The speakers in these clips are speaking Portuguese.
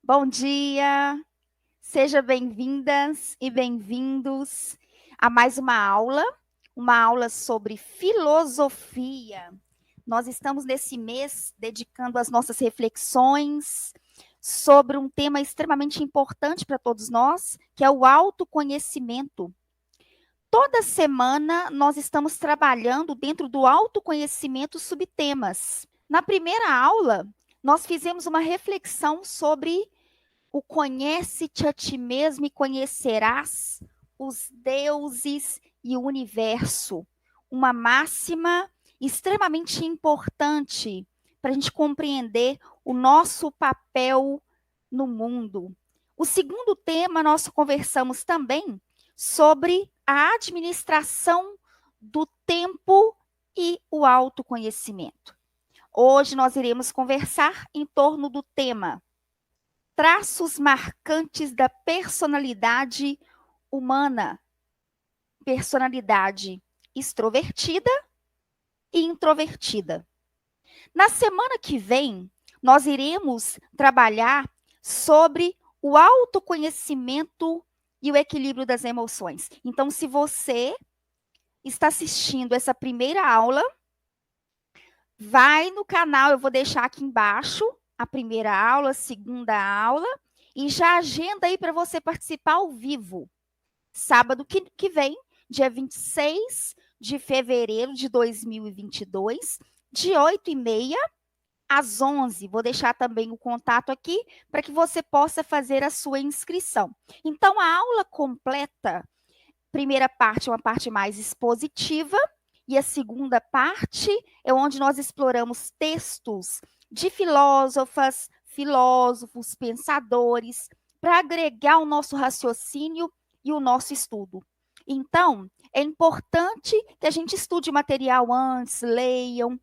Bom dia, sejam bem-vindas e bem-vindos a mais uma aula sobre filosofia. Nós estamos nesse mês dedicando as nossas reflexões sobre um tema extremamente importante para todos nós, que é o autoconhecimento. Toda semana nós estamos trabalhando dentro do autoconhecimento subtemas. Na primeira aula, nós fizemos uma reflexão sobre o conhece-te a ti mesmo e conhecerás os deuses e o universo. Uma máxima extremamente importante para a gente compreender o nosso papel no mundo. O segundo tema, nós conversamos também sobre a administração do tempo e o autoconhecimento. Hoje nós iremos conversar em torno do tema traços marcantes da personalidade humana, personalidade extrovertida e introvertida. Na semana que vem, nós iremos trabalhar sobre o autoconhecimento e o equilíbrio das emoções. Então, se você está assistindo essa primeira aula, vai no canal, eu vou deixar aqui embaixo a primeira aula, a segunda aula, e já agenda aí para você participar ao vivo. Sábado que vem, dia 26 de fevereiro de 2022, de 8h30 às 11h. Vou deixar também o contato aqui para que você possa fazer a sua inscrição. Então, a aula completa, primeira parte é uma parte mais expositiva, e a segunda parte é onde nós exploramos textos de filósofas, filósofos, pensadores, para agregar o nosso raciocínio e o nosso estudo. Então, é importante que a gente estude o material antes, leiam,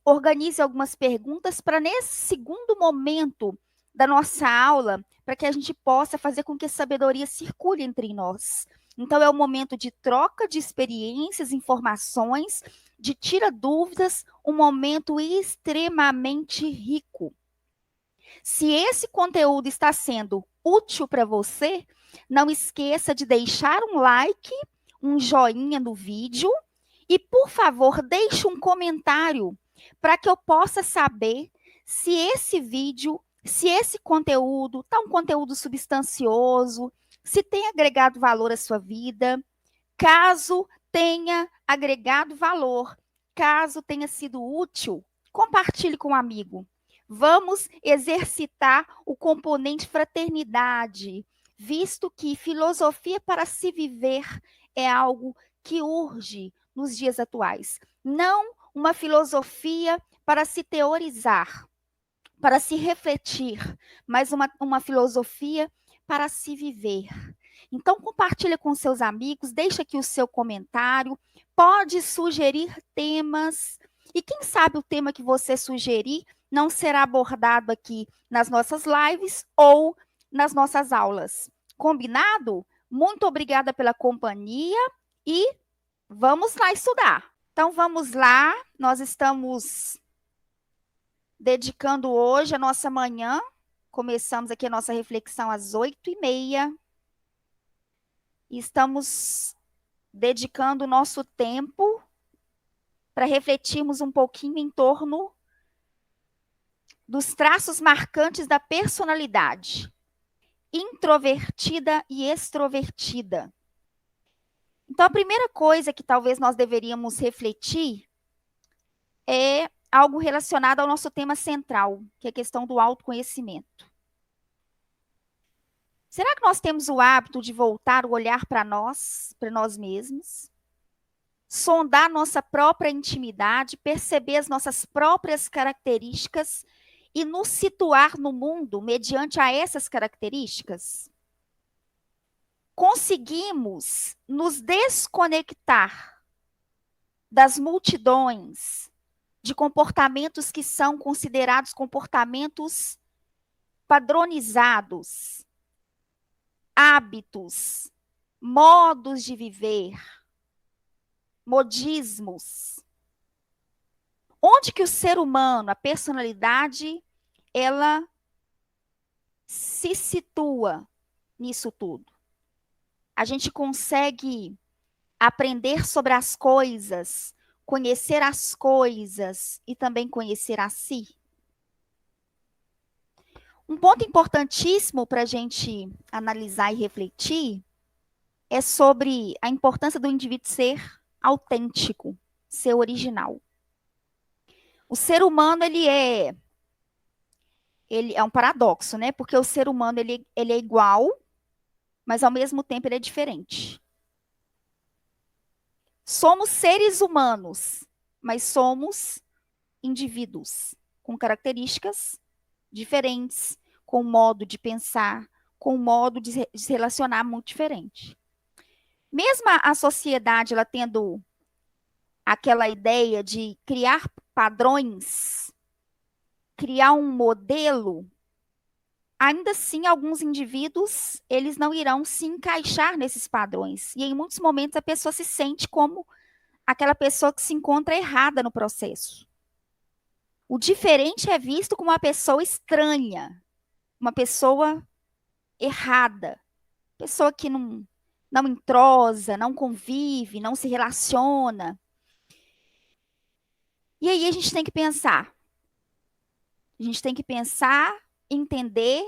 organize algumas perguntas para, nesse segundo momento da nossa aula, para que a gente possa fazer com que a sabedoria circule entre nós. Então, é um momento de troca de experiências, informações, de tira dúvidas, um momento extremamente rico. Se esse conteúdo está sendo útil para você, não esqueça de deixar um like, um joinha no vídeo e, por favor, deixe um comentário para que eu possa saber se esse vídeo, se esse conteúdo está um conteúdo substancioso, se tem agregado valor à sua vida. Caso tenha agregado valor, caso tenha sido útil, compartilhe com um amigo. Vamos exercitar o componente fraternidade, visto que filosofia para se viver é algo que urge nos dias atuais. Não uma filosofia para se teorizar, para se refletir, mas uma filosofia para se viver. Então, compartilha com seus amigos, deixa aqui o seu comentário, pode sugerir temas, e quem sabe o tema que você sugerir não será abordado aqui nas nossas lives ou nas nossas aulas. Combinado? Muito obrigada pela companhia e vamos lá estudar. Então, vamos lá, nós estamos dedicando hoje a nossa manhã, começamos aqui a nossa reflexão às 8h30, e estamos dedicando o nosso tempo para refletirmos um pouquinho em torno dos traços marcantes da personalidade, introvertida e extrovertida. Então, a primeira coisa que talvez nós deveríamos refletir é algo relacionado ao nosso tema central, que é a questão do autoconhecimento. Será que nós temos o hábito de voltar o olhar para nós mesmos? Sondar nossa própria intimidade, perceber as nossas próprias características e nos situar no mundo mediante a essas características? Conseguimos nos desconectar das multidões de comportamentos que são considerados comportamentos padronizados, hábitos, modos de viver, modismos. Onde que o ser humano, a personalidade, ela se situa nisso tudo? A gente consegue aprender sobre as coisas, conhecer as coisas e também conhecer a si? Um ponto importantíssimo para a gente analisar e refletir é sobre a importância do indivíduo ser autêntico, ser original. O ser humano, ele é um paradoxo, né? Porque o ser humano, ele é igual, mas ao mesmo tempo ele é diferente. Somos seres humanos, mas somos indivíduos com características diferentes, com um modo de pensar, com um modo de se relacionar muito diferente. Mesmo a sociedade ela tendo aquela ideia de criar padrões, criar um modelo, ainda assim alguns indivíduos eles não irão se encaixar nesses padrões. E em muitos momentos a pessoa se sente como aquela pessoa que se encontra errada no processo. O diferente é visto como uma pessoa estranha, uma pessoa errada, pessoa que não entrosa, não convive, não se relaciona. E aí a gente tem que pensar. A gente tem que pensar, entender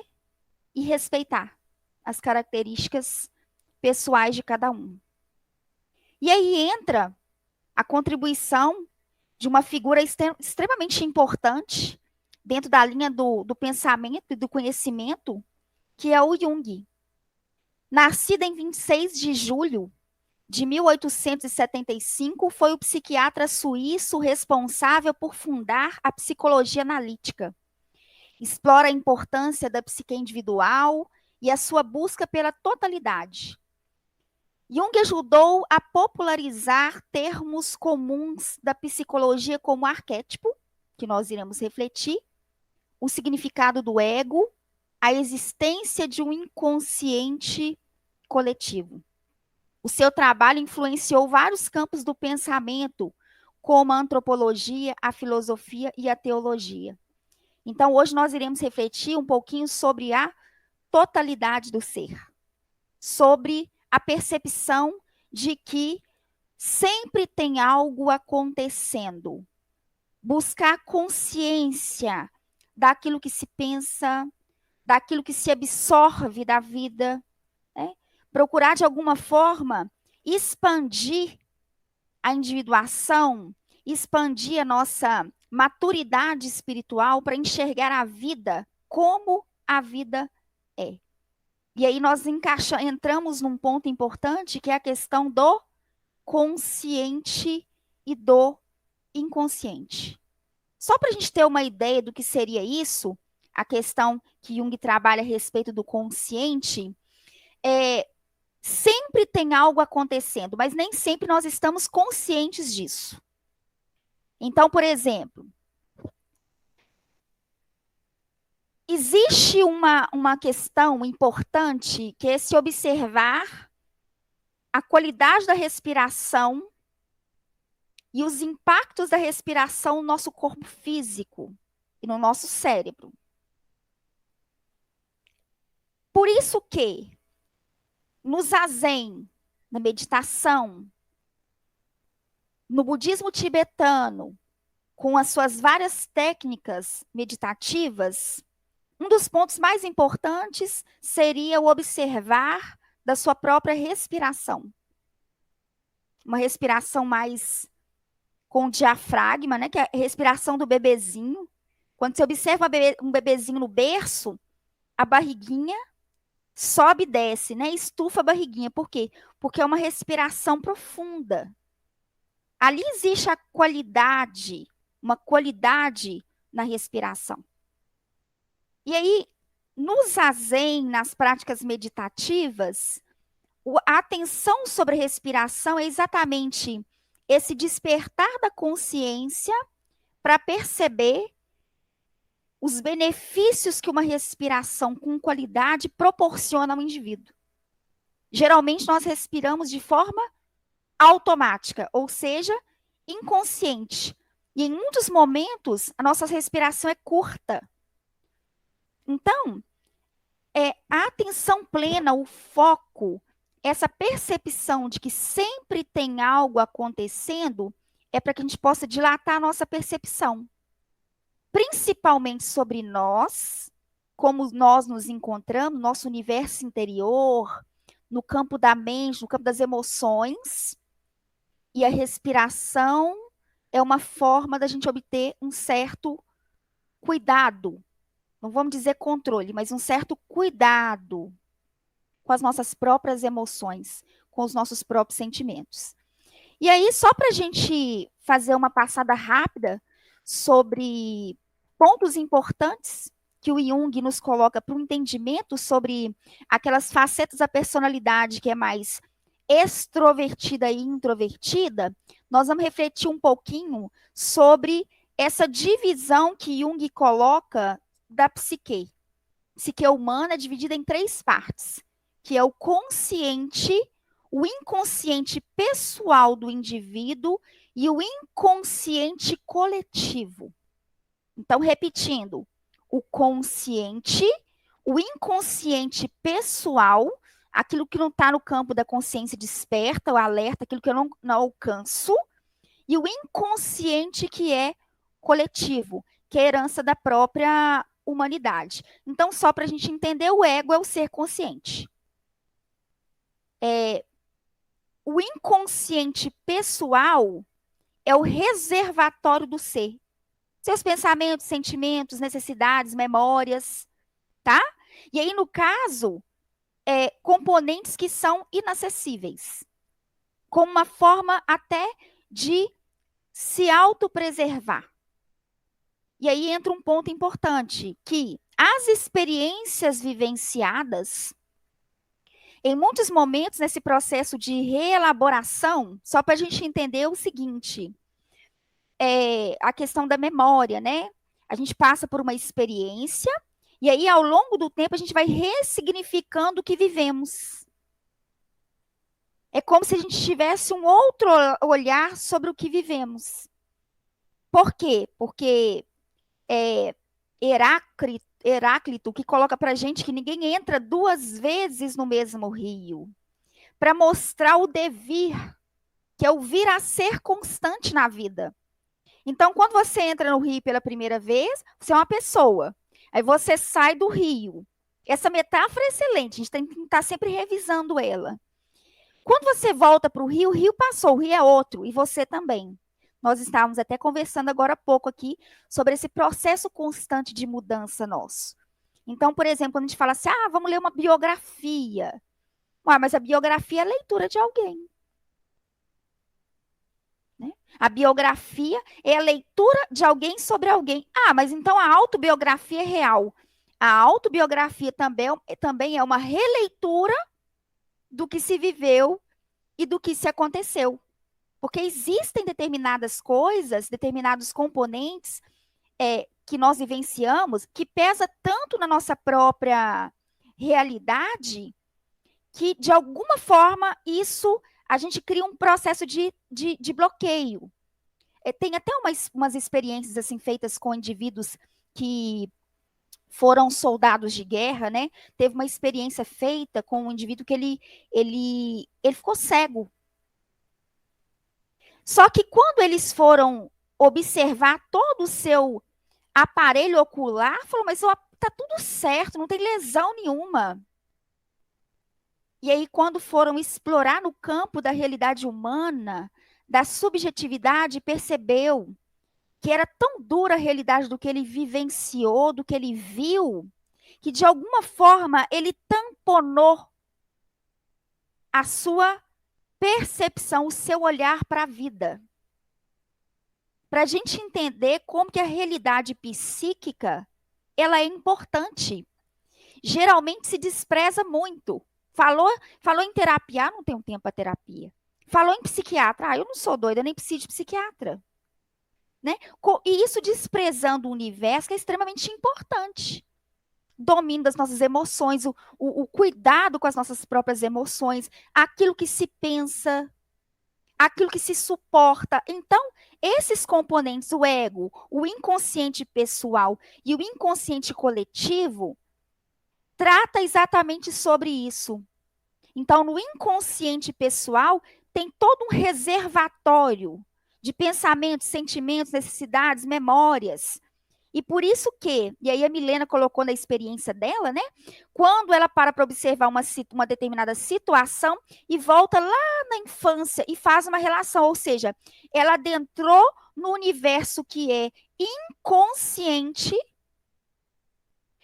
e respeitar as características pessoais de cada um. E aí entra a contribuição de uma figura extremamente importante dentro da linha do pensamento e do conhecimento, que é o Jung. Nascido em 26 de julho de 1875, foi o psiquiatra suíço responsável por fundar a psicologia analítica. Explora a importância da psique individual e a sua busca pela totalidade. Jung ajudou a popularizar termos comuns da psicologia como arquétipo, que nós iremos refletir, o significado do ego, a existência de um inconsciente coletivo. O seu trabalho influenciou vários campos do pensamento, como a antropologia, a filosofia e a teologia. Então, hoje nós iremos refletir um pouquinho sobre a totalidade do ser, sobre a percepção de que sempre tem algo acontecendo. Buscar consciência daquilo que se pensa, daquilo que se absorve da vida, né? Procurar, de alguma forma, expandir a individuação, expandir a nossa maturidade espiritual para enxergar a vida como a vida é. E aí nós entramos num ponto importante, que é a questão do consciente e do inconsciente. Só para a gente ter uma ideia do que seria isso, a questão que Jung trabalha a respeito do consciente, sempre tem algo acontecendo, mas nem sempre nós estamos conscientes disso. Então, por exemplo, existe uma questão importante, que é se observar a qualidade da respiração e os impactos da respiração no nosso corpo físico e no nosso cérebro. Por isso que, no zazen, na meditação, no budismo tibetano, com as suas várias técnicas meditativas, um dos pontos mais importantes seria o observar da sua própria respiração. Uma respiração mais com diafragma, né, que é a respiração do bebezinho. Quando você observa um bebezinho no berço, a barriguinha sobe e desce, né, estufa a barriguinha. Por quê? Porque é uma respiração profunda. Ali existe a qualidade, uma qualidade na respiração. E aí, no zazen, nas práticas meditativas, a atenção sobre a respiração é exatamente esse despertar da consciência para perceber os benefícios que uma respiração com qualidade proporciona ao indivíduo. Geralmente, nós respiramos de forma automática, ou seja, inconsciente. E em muitos momentos, a nossa respiração é curta. Então, atenção plena, o foco, essa percepção de que sempre tem algo acontecendo, é para que a gente possa dilatar a nossa percepção, principalmente sobre nós, como nós nos encontramos, nosso universo interior, no campo da mente, no campo das emoções, e a respiração é uma forma da gente obter um certo cuidado, não vamos dizer controle, mas um certo cuidado com as nossas próprias emoções, com os nossos próprios sentimentos. E aí, só para a gente fazer uma passada rápida sobre pontos importantes que o Jung nos coloca para o entendimento sobre aquelas facetas da personalidade que é mais extrovertida e introvertida, nós vamos refletir um pouquinho sobre essa divisão que Jung coloca da psique. Psique humana é dividida em 3 partes, que é o consciente, o inconsciente pessoal do indivíduo e o inconsciente coletivo. Então, repetindo, o consciente, o inconsciente pessoal, aquilo que não está no campo da consciência desperta, o alerta, aquilo que eu não alcanço, e o inconsciente que é coletivo, que é a herança da própria humanidade. Então, só para a gente entender, o ego é o ser consciente. O inconsciente pessoal é o reservatório do ser. Seus pensamentos, sentimentos, necessidades, memórias, tá? E aí, no caso, componentes que são inacessíveis, como uma forma até de se autopreservar. E aí entra um ponto importante, que as experiências vivenciadas, em muitos momentos nesse processo de reelaboração, só para a gente entender o seguinte, a questão da memória, né? A gente passa por uma experiência, e aí ao longo do tempo a gente vai ressignificando o que vivemos. É como se a gente tivesse um outro olhar sobre o que vivemos. Por quê? Porque Heráclito, que coloca para a gente que ninguém entra 2 vezes no mesmo rio, para mostrar o devir, que é o vir a ser constante na vida. Então, quando você entra no rio pela primeira vez, você é uma pessoa. Aí você sai do rio. Essa metáfora é excelente, a gente tem que estar sempre revisando ela. Quando você volta para o rio passou, o rio é outro, e você também. Nós estávamos até conversando agora há pouco aqui sobre esse processo constante de mudança nosso. Então, por exemplo, quando a gente fala assim, vamos ler uma biografia. Mas a biografia é a leitura de alguém. Né? A biografia é a leitura de alguém sobre alguém. Mas então a autobiografia é real. A autobiografia também é uma releitura do que se viveu e do que se aconteceu. Porque existem determinadas coisas, determinados componentes que nós vivenciamos, que pesa tanto na nossa própria realidade, que de alguma forma isso a gente cria um processo de bloqueio. Tem até umas experiências assim feitas com indivíduos que foram soldados de guerra, né? Teve uma experiência feita com um indivíduo que ele ficou cego. Só que quando eles foram observar todo o seu aparelho ocular, falou, mas tá tudo certo, não tem lesão nenhuma. E aí, quando foram explorar no campo da realidade humana, da subjetividade, percebeu que era tão dura a realidade do que ele vivenciou, do que ele viu, que de alguma forma ele tamponou a sua percepção, o seu olhar para a vida. Para a gente entender como que a realidade psíquica, ela é importante. Geralmente se despreza muito. Falou em terapia, não tenho tempo para terapia. Falou em psiquiatra, eu não sou doida, eu nem preciso de psiquiatra. Né? E isso desprezando o universo, que é extremamente importante. Domínio das nossas emoções, o cuidado com as nossas próprias emoções, aquilo que se pensa, aquilo que se suporta. Então, esses componentes, o ego, o inconsciente pessoal e o inconsciente coletivo, trata exatamente sobre isso. Então, no inconsciente pessoal, tem todo um reservatório de pensamentos, sentimentos, necessidades, memórias. E por isso que, e aí a Milena colocou na experiência dela, né? Quando ela para observar uma determinada situação e volta lá na infância e faz uma relação, ou seja, ela adentrou no universo que é inconsciente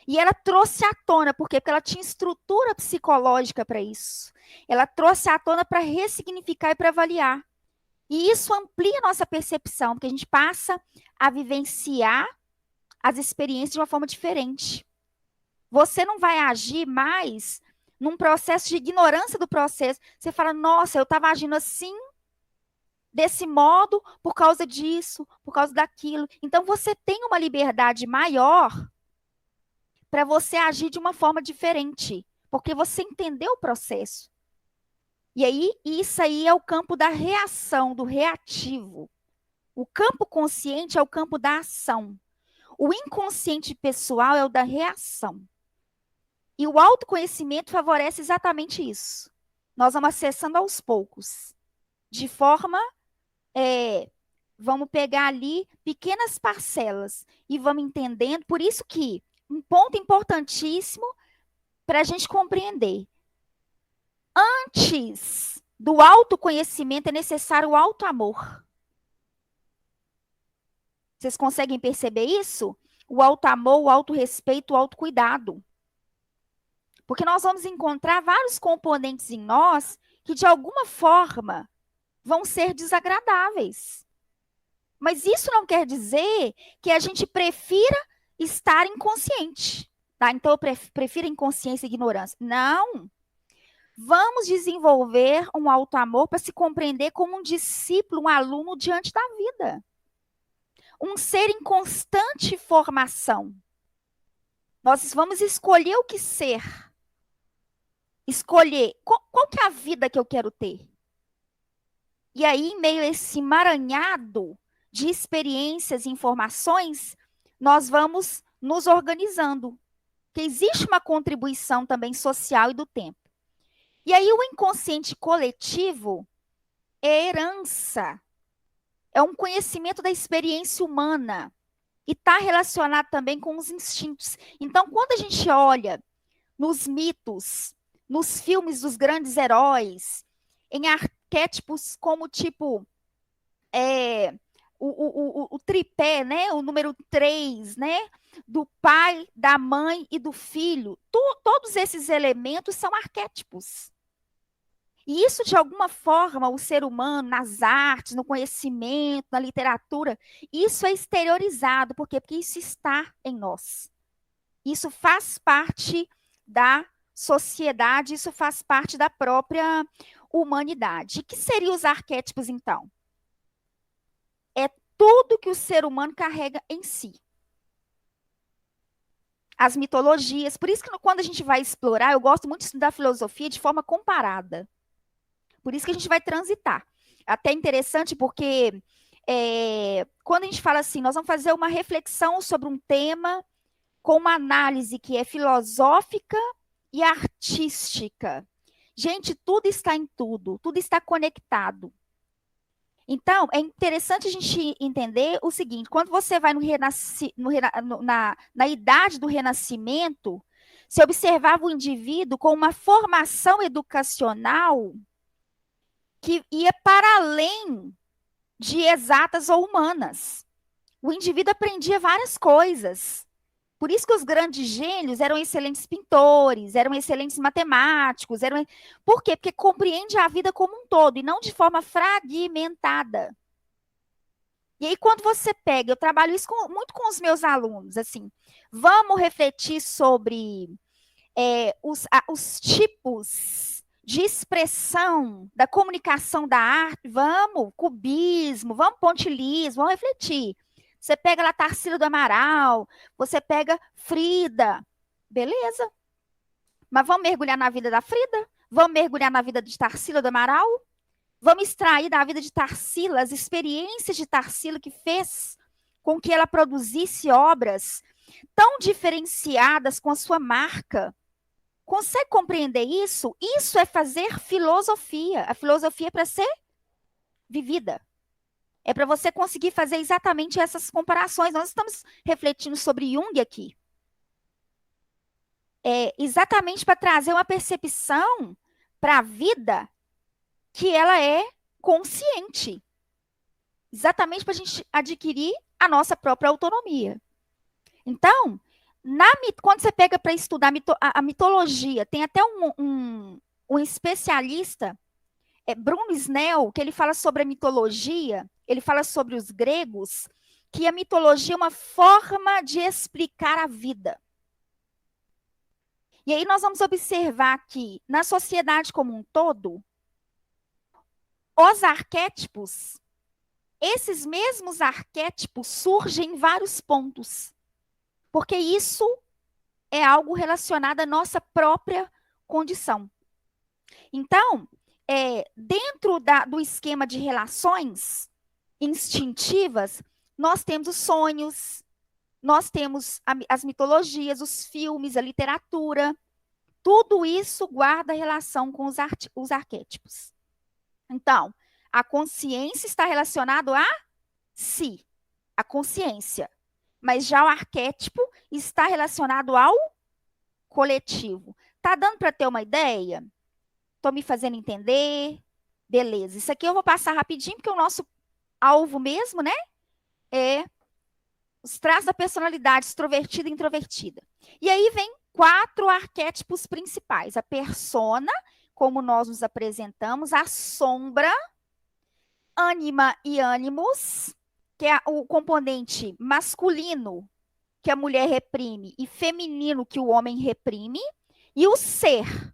e ela trouxe à tona, por quê? Porque ela tinha estrutura psicológica para isso. Ela trouxe à tona para ressignificar e para avaliar. E isso amplia a nossa percepção, porque a gente passa a vivenciar as experiências de uma forma diferente. Você não vai agir mais num processo de ignorância do processo. Você fala, nossa, eu estava agindo assim, desse modo, por causa disso, por causa daquilo. Então, você tem uma liberdade maior para você agir de uma forma diferente, porque você entendeu o processo. E aí, isso aí é o campo da reação, do reativo. O campo consciente é o campo da ação. O inconsciente pessoal é o da reação. E o autoconhecimento favorece exatamente isso. Nós vamos acessando aos poucos, de forma, vamos pegar ali pequenas parcelas e vamos entendendo. Por isso que um ponto importantíssimo para a gente compreender. Antes do autoconhecimento é necessário o autoamor. Vocês conseguem perceber isso? O autoamor, o autorrespeito, o autocuidado. Porque nós vamos encontrar vários componentes em nós que, de alguma forma, vão ser desagradáveis. Mas isso não quer dizer que a gente prefira estar inconsciente. Tá? Então, eu prefiro inconsciência e ignorância. Não. Vamos desenvolver um autoamor para se compreender como um discípulo, um aluno diante da vida. Um ser em constante formação. Nós vamos escolher o que ser. Escolher qual que é a vida que eu quero ter. E aí, em meio a esse emaranhado de experiências e informações, nós vamos nos organizando. Porque existe uma contribuição também social e do tempo. E aí, o inconsciente coletivo é herança. É um conhecimento da experiência humana. E está relacionado também com os instintos. Então, quando a gente olha nos mitos, nos filmes dos grandes heróis, em arquétipos como tipo o tripé, né? O número 3, né? Do pai, da mãe e do filho. Todos esses elementos são arquétipos. E isso, de alguma forma, o ser humano, nas artes, no conhecimento, na literatura, isso é exteriorizado. Por quê? Porque isso está em nós. Isso faz parte da sociedade, isso faz parte da própria humanidade. E que seriam os arquétipos, então? É tudo que o ser humano carrega em si. As mitologias. Por isso que quando a gente vai explorar, eu gosto muito de estudar filosofia de forma comparada. Por isso que a gente vai transitar. Até interessante porque quando a gente fala assim, nós vamos fazer uma reflexão sobre um tema com uma análise que é filosófica e artística. Gente, tudo está em tudo está conectado. Então, é interessante a gente entender o seguinte, quando você vai na idade do renascimento, você observava o indivíduo com uma formação educacional que ia para além de exatas ou humanas. O indivíduo aprendia várias coisas. Por isso que os grandes gênios eram excelentes pintores, eram excelentes matemáticos. Por quê? Porque compreende a vida como um todo e não de forma fragmentada. E aí, quando você pega, eu trabalho isso muito com os meus alunos, assim, vamos refletir sobre os tipos de expressão da comunicação da arte, vamos, cubismo, vamos pontilhismo, vamos refletir. Você pega lá Tarsila do Amaral, você pega Frida, beleza. Mas vamos mergulhar na vida da Frida? Vamos mergulhar na vida de Tarsila do Amaral? Vamos extrair da vida de Tarsila as experiências de Tarsila que fez com que ela produzisse obras tão diferenciadas com a sua marca, Consegue compreender isso? Isso é fazer filosofia. A filosofia é para ser vivida. É para você conseguir fazer exatamente essas comparações. Nós estamos refletindo sobre Jung aqui. É exatamente para trazer uma percepção para a vida que ela é consciente. Exatamente para a gente adquirir a nossa própria autonomia. Então, quando você pega para estudar a mitologia, tem até um especialista, Bruno Snell, que ele fala sobre a mitologia, ele fala sobre os gregos, que a mitologia é uma forma de explicar a vida. E aí nós vamos observar que, na sociedade como um todo, os arquétipos, esses mesmos arquétipos surgem em vários pontos. Porque isso é algo relacionado à nossa própria condição. Então, dentro do esquema de relações instintivas, nós temos os sonhos, nós temos as mitologias, os filmes, a literatura. Tudo isso guarda relação com os arquétipos. Então, a consciência está relacionado a si, a consciência. Mas já o arquétipo está relacionado ao coletivo. Tá dando para ter uma ideia? Estou me fazendo entender? Beleza. Isso aqui eu vou passar rapidinho, porque o nosso alvo mesmo, né? É os traços da personalidade, extrovertida e introvertida. E aí vem 4 arquétipos principais. A persona, como nós nos apresentamos, a sombra, ânima e ânimos, que é o componente masculino que a mulher reprime e feminino que o homem reprime, e o ser,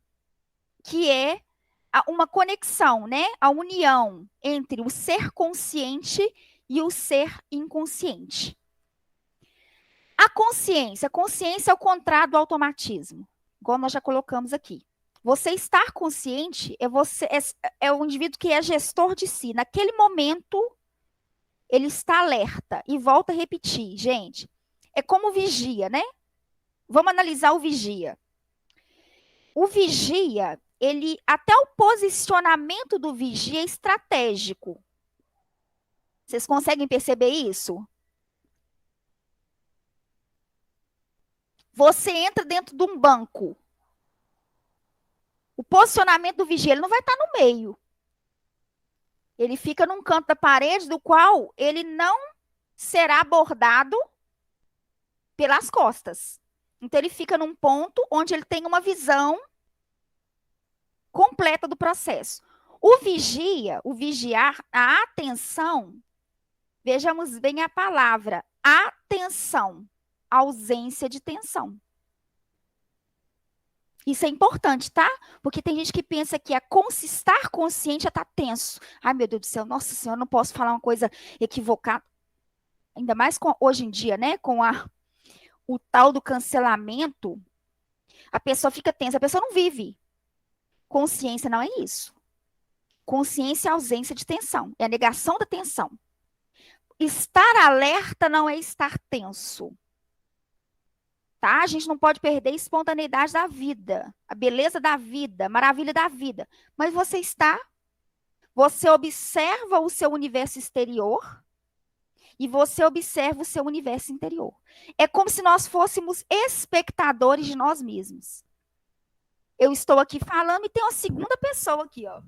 que é uma conexão, né? A união entre o ser consciente e o ser inconsciente. A consciência é o contrário do automatismo, igual nós já colocamos aqui. Você estar consciente é o indivíduo que é gestor de si. Naquele momento, ele está alerta. E volta a repetir, gente. É como o vigia, né? Vamos analisar o vigia. O vigia, até o posicionamento do vigia é estratégico. Vocês conseguem perceber isso? Você entra dentro de um banco. O posicionamento do vigia, ele não vai estar no meio. Ele fica num canto da parede do qual ele não será abordado pelas costas. Então, ele fica num ponto onde ele tem uma visão completa do processo. O vigiar, a atenção, vejamos bem a palavra, atenção, ausência de tensão. Isso é importante, tá? Porque tem gente que pensa que estar consciente é estar tenso. Ai, meu Deus do céu, nossa senhora, não posso falar uma coisa equivocada. Ainda mais hoje em dia, né? Com o tal do cancelamento, a pessoa fica tensa, a pessoa não vive. Consciência não é isso. Consciência é a ausência de tensão, é a negação da tensão. Estar alerta não é estar tenso. Tá? A gente não pode perder a espontaneidade da vida, a beleza da vida, a maravilha da vida. Mas você observa o seu universo exterior e você observa o seu universo interior. É como se nós fôssemos espectadores de nós mesmos. Eu estou aqui falando e tem uma segunda pessoa aqui, ó.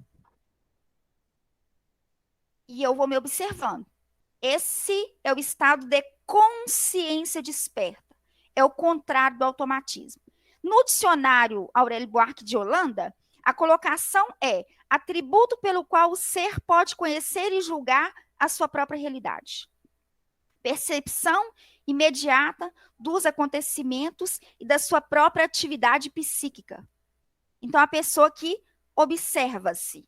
E eu vou me observando. Esse é o estado de consciência desperta. É o contrário do automatismo. No dicionário Aurélio Buarque de Holanda, a colocação é atributo pelo qual o ser pode conhecer e julgar a sua própria realidade. Percepção imediata dos acontecimentos e da sua própria atividade psíquica. Então, a pessoa que observa-se.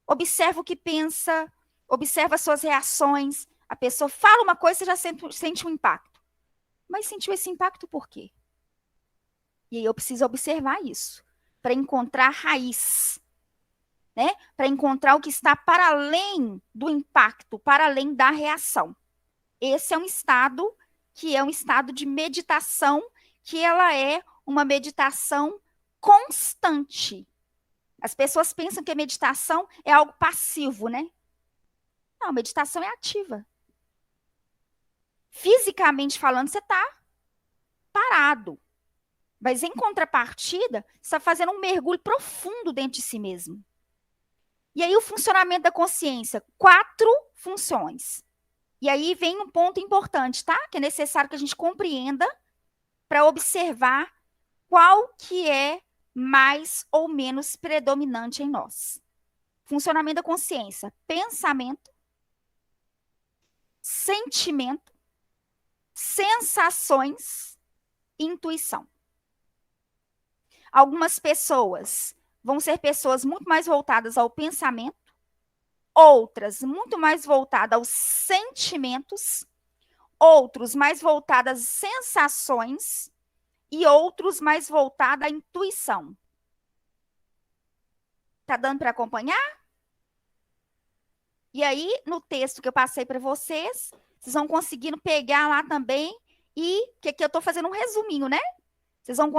Observa o que pensa, observa suas reações. A pessoa fala uma coisa e já sente um impacto. Mas sentiu esse impacto por quê? E aí eu preciso observar isso, para encontrar raiz, né? Para encontrar o que está para além do impacto, para além da reação. Esse é um estado que é um estado de meditação, que ela é uma meditação constante. As pessoas pensam que a meditação é algo passivo, né? Não, a meditação é ativa. Fisicamente falando, você está parado. Mas, em contrapartida, você está fazendo um mergulho profundo dentro de si mesmo. E aí, o funcionamento da consciência. 4 funções. E aí vem um ponto importante, tá? Que é necessário que a gente compreenda para observar qual que é mais ou menos predominante em nós. Funcionamento da consciência. Pensamento, sentimento, sensações, intuição. Algumas pessoas vão ser pessoas muito mais voltadas ao pensamento, outras muito mais voltadas aos sentimentos, outros mais voltadas às sensações e outros mais voltados à intuição. Tá dando para acompanhar? E aí, no texto que eu passei para vocês, vocês vão conseguindo pegar lá também e que aqui eu estou fazendo um resuminho, né?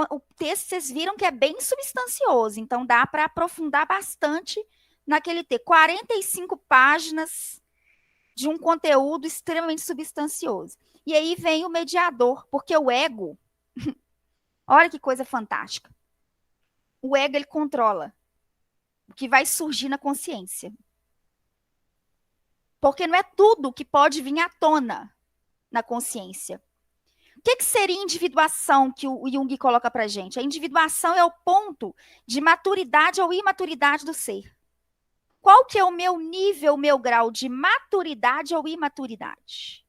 O texto vocês viram que é bem substancioso, então dá para aprofundar bastante naquele texto. 45 páginas de um conteúdo extremamente substancioso. E aí vem o mediador, porque o ego, olha que coisa fantástica. O ego, ele controla o que vai surgir na consciência. Porque não é tudo que pode vir à tona na consciência. O que seria individuação que o Jung coloca para a gente? A individuação é o ponto de maturidade ou imaturidade do ser. Qual que é o meu nível, o meu grau de maturidade ou imaturidade?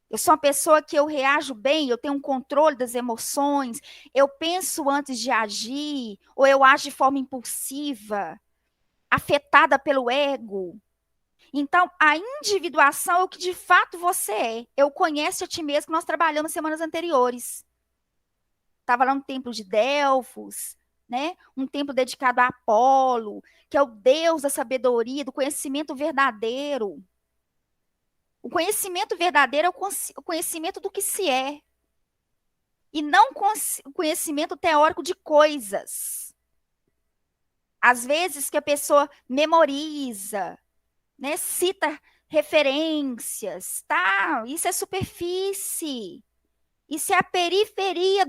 Eu sou uma pessoa que eu reajo bem, eu tenho um controle das emoções, eu penso antes de agir, ou eu ajo de forma impulsiva, afetada pelo ego. Então, a individuação é o que de fato você é. Eu conheço a ti mesmo, que nós trabalhamos semanas anteriores. Estava lá no templo de Delfos, né? Um templo dedicado a Apolo, que é o Deus da sabedoria, do conhecimento verdadeiro. O conhecimento verdadeiro é o conhecimento do que se é. E não o conhecimento teórico de coisas. Às vezes que a pessoa memoriza, né, cita referências, tá? Isso é superfície. Isso é a periferia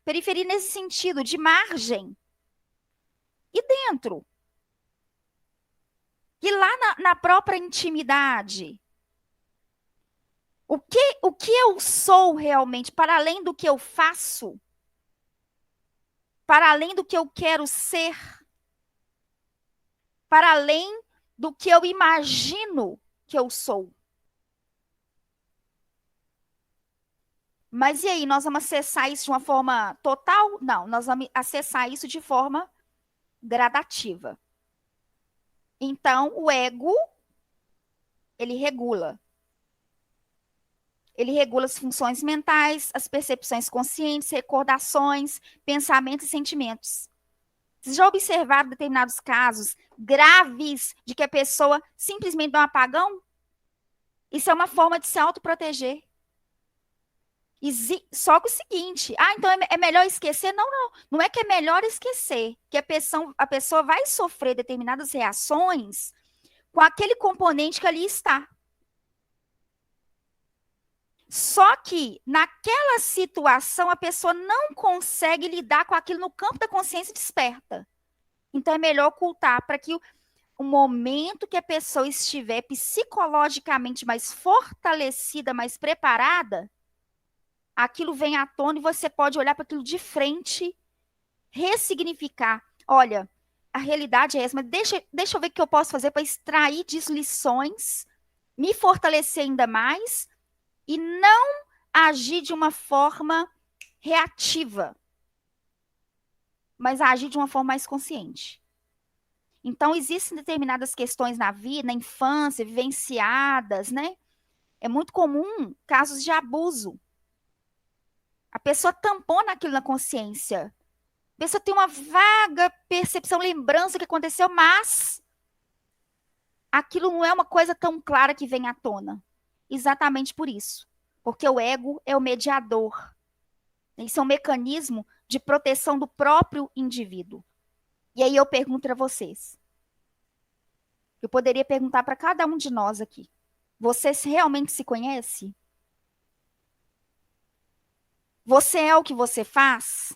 periferia nesse sentido, de margem. E dentro? E lá na própria intimidade? O que eu sou realmente, para além do que eu faço? Para além do que eu quero ser? Para além do que eu imagino que eu sou? Mas e aí, nós vamos acessar isso de uma forma total? Não, nós vamos acessar isso de forma gradativa. Então, o ego, ele regula. Ele regula as funções mentais, as percepções conscientes, recordações, pensamentos e sentimentos. Vocês já observaram determinados casos graves de que a pessoa simplesmente dá um apagão? Isso é uma forma de se autoproteger. Só que o seguinte, então é melhor esquecer? Não, não. Não é que é melhor esquecer, que a pessoa vai sofrer determinadas reações com aquele componente que ali está. Só que, naquela situação, a pessoa não consegue lidar com aquilo no campo da consciência desperta. Então, é melhor ocultar para que o momento que a pessoa estiver psicologicamente mais fortalecida, mais preparada, aquilo vem à tona e você pode olhar para aquilo de frente, ressignificar. Olha, a realidade é essa, mas deixa eu ver o que eu posso fazer para extrair disso lições, me fortalecer ainda mais e não agir de uma forma reativa, mas agir de uma forma mais consciente. Então, existem determinadas questões na vida, na infância, vivenciadas, né? É muito comum casos de abuso. A pessoa tampou naquilo na consciência. A pessoa tem uma vaga percepção, lembrança que aconteceu, mas aquilo não é uma coisa tão clara que vem à tona. Exatamente por isso. Porque o ego é o mediador. Isso é um mecanismo de proteção do próprio indivíduo. E aí eu pergunto para vocês. Eu poderia perguntar para cada um de nós aqui. Você realmente se conhece? Você é o que você faz?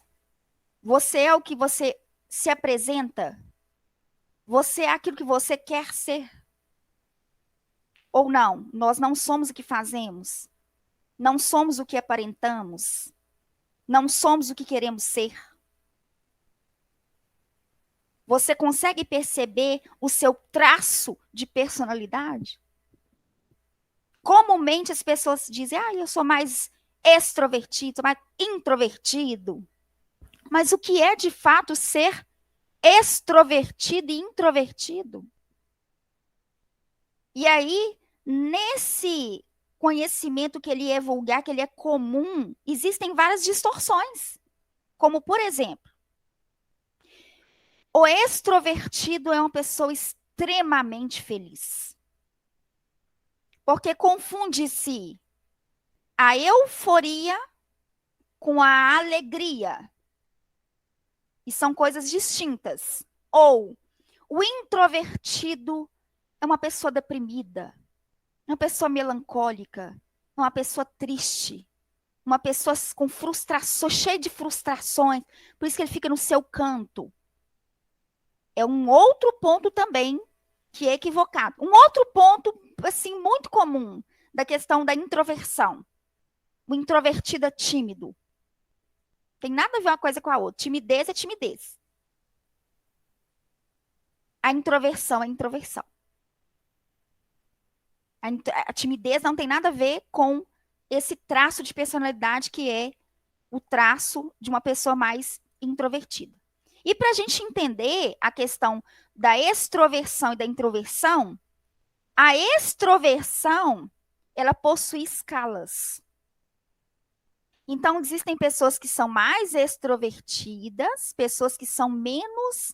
Você é o que você se apresenta? Você é aquilo que você quer ser? Ou não? Nós não somos o que fazemos. Não somos o que aparentamos. Não somos o que queremos ser. Você consegue perceber o seu traço de personalidade? Comumente as pessoas dizem, eu sou mais extrovertido, sou mais introvertido. Mas o que é de fato ser extrovertido e introvertido? E aí, nesse conhecimento que ele é vulgar, que ele é comum, existem várias distorções. Como, por exemplo, o extrovertido é uma pessoa extremamente feliz. Porque confunde-se a euforia com a alegria. E são coisas distintas. Ou o introvertido é uma pessoa deprimida, uma pessoa melancólica, uma pessoa triste, uma pessoa com frustrações, cheia de frustrações, por isso que ele fica no seu canto. É um outro ponto também que é equivocado. Um outro ponto, assim, muito comum da questão da introversão. O introvertido é tímido. Tem nada a ver uma coisa com a outra. Timidez é timidez. A introversão é introversão. A timidez não tem nada a ver com esse traço de personalidade que é o traço de uma pessoa mais introvertida. E para a gente entender a questão da extroversão e da introversão, a extroversão, ela possui escalas. Então, existem pessoas que são mais extrovertidas, pessoas que são menos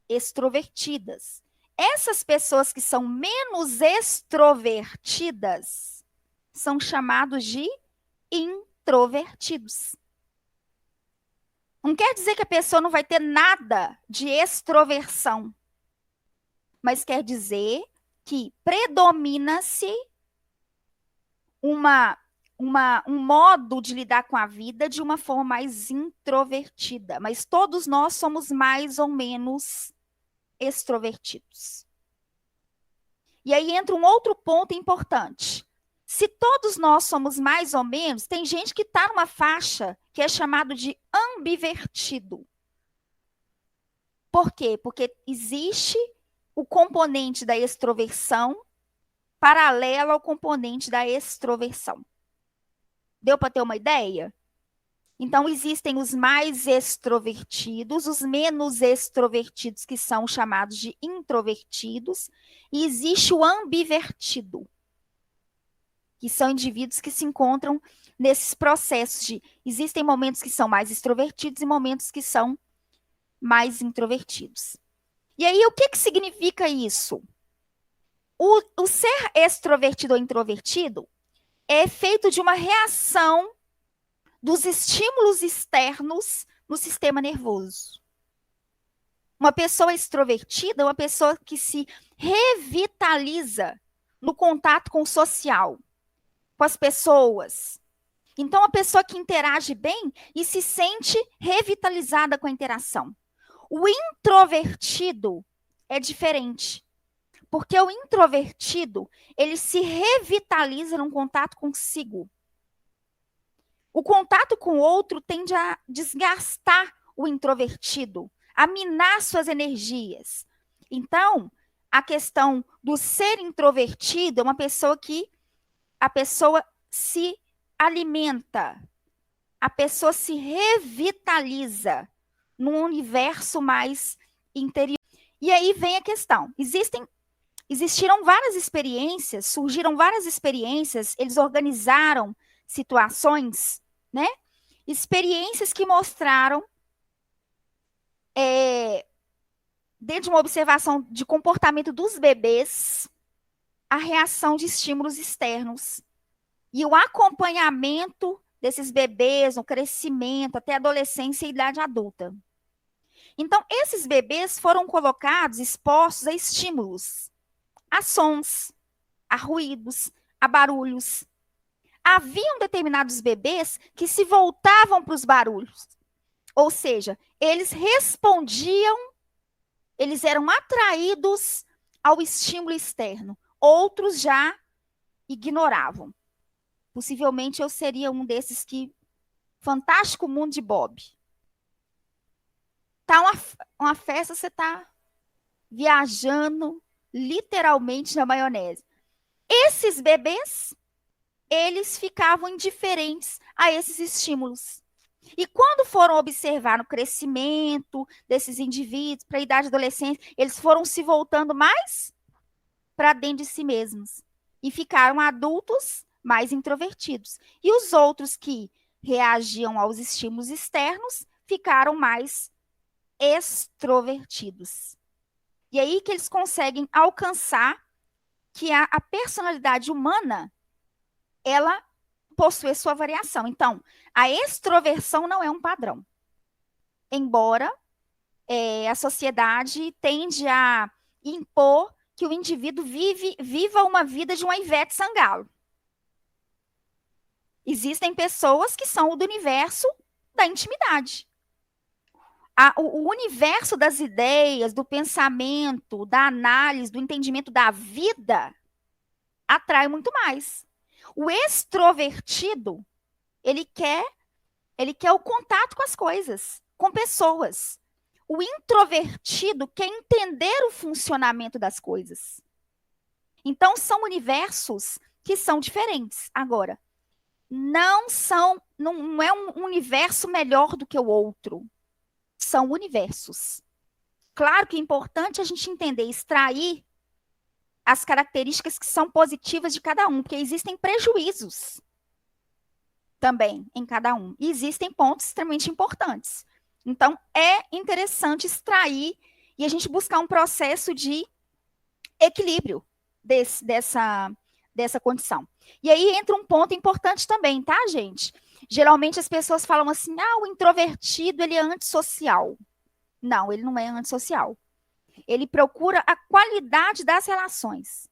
extrovertidas. Essas pessoas que são menos extrovertidas são chamados de introvertidos. Não quer dizer que a pessoa não vai ter nada de extroversão, mas quer dizer que predomina-se um modo de lidar com a vida de uma forma mais introvertida. Mas todos nós somos mais ou menos extrovertidos. E aí entra um outro ponto importante. Se todos nós somos mais ou menos, tem gente que está numa faixa que é chamado de ambivertido. Por quê? Porque existe o componente da extroversão paralelo ao componente da extroversão. Deu para ter uma ideia? Então, existem os mais extrovertidos, os menos extrovertidos, que são chamados de introvertidos, e existe o ambivertido, que são indivíduos que se encontram nesses processos de... Existem momentos que são mais extrovertidos e momentos que são mais introvertidos. E aí, o que significa isso? O ser extrovertido ou introvertido é feito de uma reação dos estímulos externos no sistema nervoso. Uma pessoa extrovertida é uma pessoa que se revitaliza no contato com o social, com as pessoas. Então, a pessoa que interage bem e se sente revitalizada com a interação. O introvertido é diferente, porque o introvertido, ele se revitaliza num contato consigo. O contato com o outro tende a desgastar o introvertido, a minar suas energias. Então, a questão do ser introvertido é uma pessoa que a pessoa se alimenta, a pessoa se revitaliza num universo mais interior. E aí vem a questão, existiram várias experiências, surgiram várias experiências, eles organizaram situações, né? Experiências que mostraram, dentro de uma observação de comportamento dos bebês, a reação de estímulos externos e o acompanhamento desses bebês no crescimento até adolescência e idade adulta. Então, esses bebês foram colocados, expostos a estímulos, a sons, a ruídos, a barulhos. Haviam determinados bebês que se voltavam para os barulhos. Ou seja, eles respondiam, eles eram atraídos ao estímulo externo. Outros já ignoravam. Possivelmente eu seria um desses que... Fantástico Mundo de Bob. Tá uma festa, você tá viajando literalmente na maionese. Esses bebês, eles ficavam indiferentes a esses estímulos. E quando foram observar no crescimento desses indivíduos, para a idade adolescente, eles foram se voltando mais para dentro de si mesmos. E ficaram adultos mais introvertidos. E os outros que reagiam aos estímulos externos ficaram mais extrovertidos. E aí que eles conseguem alcançar que a personalidade humana, ela possui sua variação. Então, a extroversão não é um padrão. Embora a sociedade tende a impor que o indivíduo viva uma vida de uma Ivete Sangalo. Existem pessoas que são do universo da intimidade. O universo das ideias, do pensamento, da análise, do entendimento da vida, atrai muito mais. O extrovertido, ele quer o contato com as coisas, com pessoas. O introvertido quer entender o funcionamento das coisas. Então, são universos que são diferentes. Agora, não é um universo melhor do que o outro. São universos. Claro que é importante a gente entender, extrair as características que são positivas de cada um, porque existem prejuízos também em cada um. E existem pontos extremamente importantes. Então, é interessante extrair e a gente buscar um processo de equilíbrio dessa condição. E aí entra um ponto importante também, tá, gente? Geralmente as pessoas falam assim, o introvertido, ele é antissocial. Não, ele não é antissocial. Ele procura a qualidade das relações.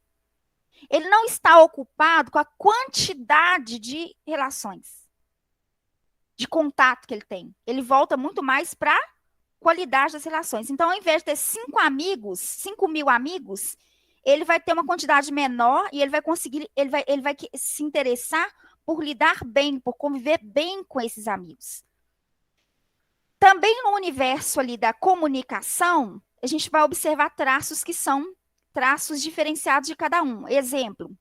Ele não está ocupado com a quantidade de relações, de contato que ele tem. Ele volta muito mais para a qualidade das relações. Então, ao invés de ter 5.000 amigos, ele vai ter uma quantidade menor e ele vai conseguir, ele vai se interessar por lidar bem, por conviver bem com esses amigos. Também no universo ali da comunicação, a gente vai observar traços que são traços diferenciados de cada um. Exemplo,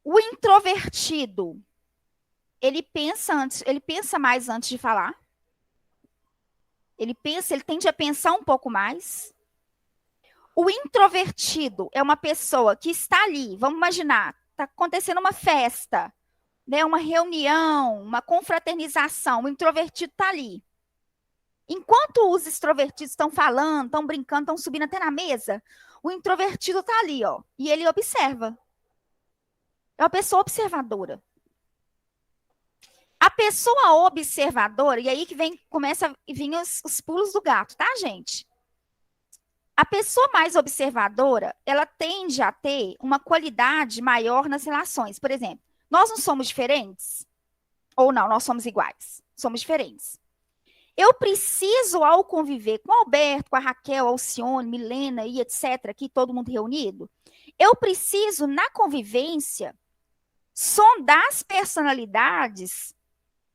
o introvertido, ele pensa mais antes de falar. Ele tende a pensar um pouco mais. O introvertido é uma pessoa que está ali, vamos imaginar, está acontecendo uma festa, né, uma reunião, uma confraternização, o introvertido está ali. Enquanto os extrovertidos estão falando, estão brincando, estão subindo até na mesa, o introvertido está ali, ó, e ele observa. É uma pessoa observadora. A pessoa observadora, e aí que começa a vir os pulos do gato, tá, gente? A pessoa mais observadora, ela tende a ter uma qualidade maior nas relações. Por exemplo, nós não somos diferentes? Ou não, nós somos iguais. Somos diferentes. Eu preciso, ao conviver com o Alberto, com a Raquel, a Alcione, Milena e etc., aqui todo mundo reunido, eu preciso, na convivência, sondar as personalidades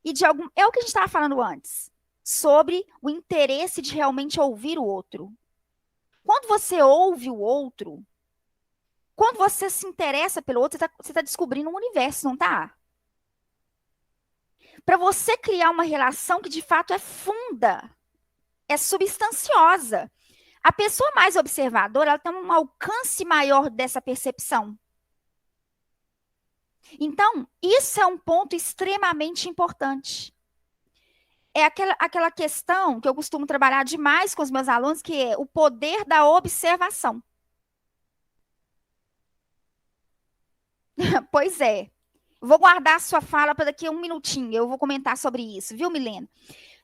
e de algum... É o que a gente estava falando antes, sobre o interesse de realmente ouvir o outro. Quando você ouve o outro, quando você se interessa pelo outro, você tá descobrindo um universo, não está? Para você criar uma relação que de fato é funda, é substanciosa. A pessoa mais observadora, ela tem um alcance maior dessa percepção. Então, isso é um ponto extremamente importante. É aquela questão que eu costumo trabalhar demais com os meus alunos, que é o poder da observação. Pois é. Vou guardar a sua fala para daqui a um minutinho. Eu vou comentar sobre isso, viu, Milena?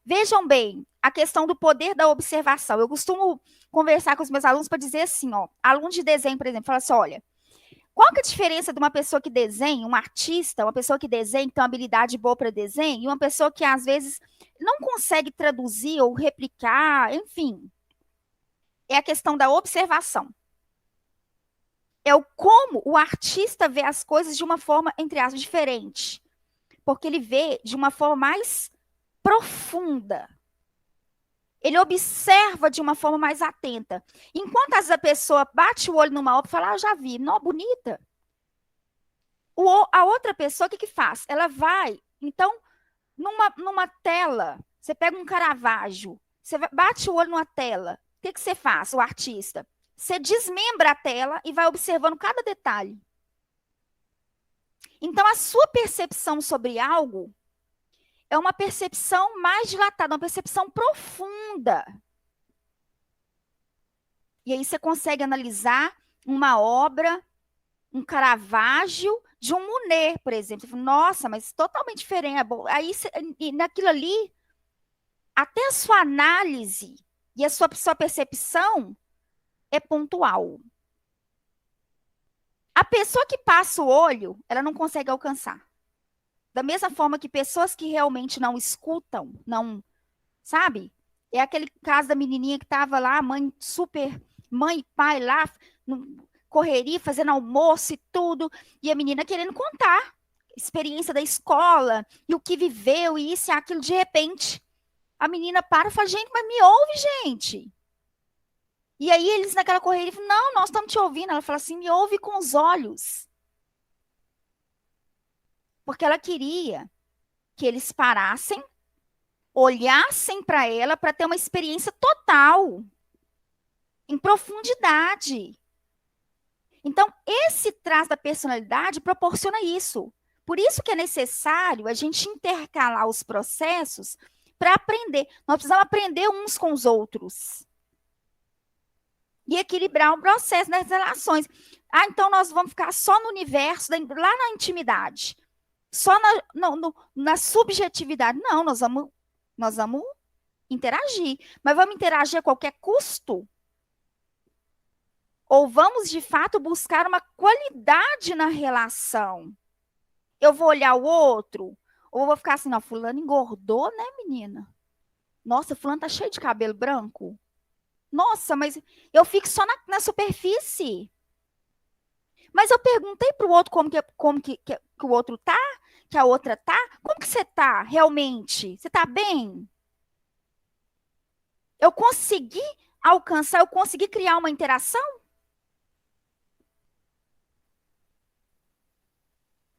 Vejam bem, a questão do poder da observação. Eu costumo conversar com os meus alunos para dizer assim, ó, aluno de desenho, por exemplo, fala assim, olha, qual que é a diferença de uma pessoa que desenha, um artista, uma pessoa que desenha, que tem uma habilidade boa para desenho, e uma pessoa que às vezes não consegue traduzir ou replicar, enfim. É a questão da observação. É o como o artista vê as coisas de uma forma, entre aspas, diferente. Porque ele vê de uma forma mais profunda. Ele observa de uma forma mais atenta. Enquanto às vezes a pessoa bate o olho numa obra e fala, ah, eu já vi, não, bonita. A outra pessoa, o que faz? Ela vai, então, numa tela, você pega um Caravaggio, você bate o olho numa tela, o que você faz, o artista? Você desmembra a tela e vai observando cada detalhe. Então, a sua percepção sobre algo é uma percepção mais dilatada, uma percepção profunda. E aí você consegue analisar uma obra, um Caravaggio de um Monet, por exemplo. Você fala, nossa, mas totalmente diferente. Aí, naquilo ali, até a sua análise e a sua percepção é pontual. A pessoa que passa o olho, ela não consegue alcançar. Da mesma forma que pessoas que realmente não escutam, não, sabe? É aquele caso da menininha que estava lá, mãe e pai lá, correria, fazendo almoço e tudo, e a menina querendo contar experiência da escola, e o que viveu, e isso e aquilo, de repente, a menina para e fala, gente, mas me ouve, gente. E aí eles naquela correria falam, não, nós estamos te ouvindo. Ela fala assim, me ouve com os olhos. Porque ela queria que eles parassem, olhassem para ela para ter uma experiência total, em profundidade. Então, esse traço da personalidade proporciona isso. Por isso que é necessário a gente intercalar os processos para aprender. Nós precisamos aprender uns com os outros. E equilibrar o processo das relações. Ah, então nós vamos ficar só no universo, lá na intimidade. Só na subjetividade. Não, nós vamos interagir. Mas vamos interagir a qualquer custo? Ou vamos, de fato, buscar uma qualidade na relação? Eu vou olhar o outro? Ou vou ficar assim, não, fulano engordou, né, menina? Nossa, fulano tá cheio de cabelo branco. Nossa, mas eu fico só na superfície. Mas eu perguntei para o outro como que o outro tá, que a outra tá. Como que você tá realmente? Você tá bem? Eu consegui alcançar, eu consegui criar uma interação?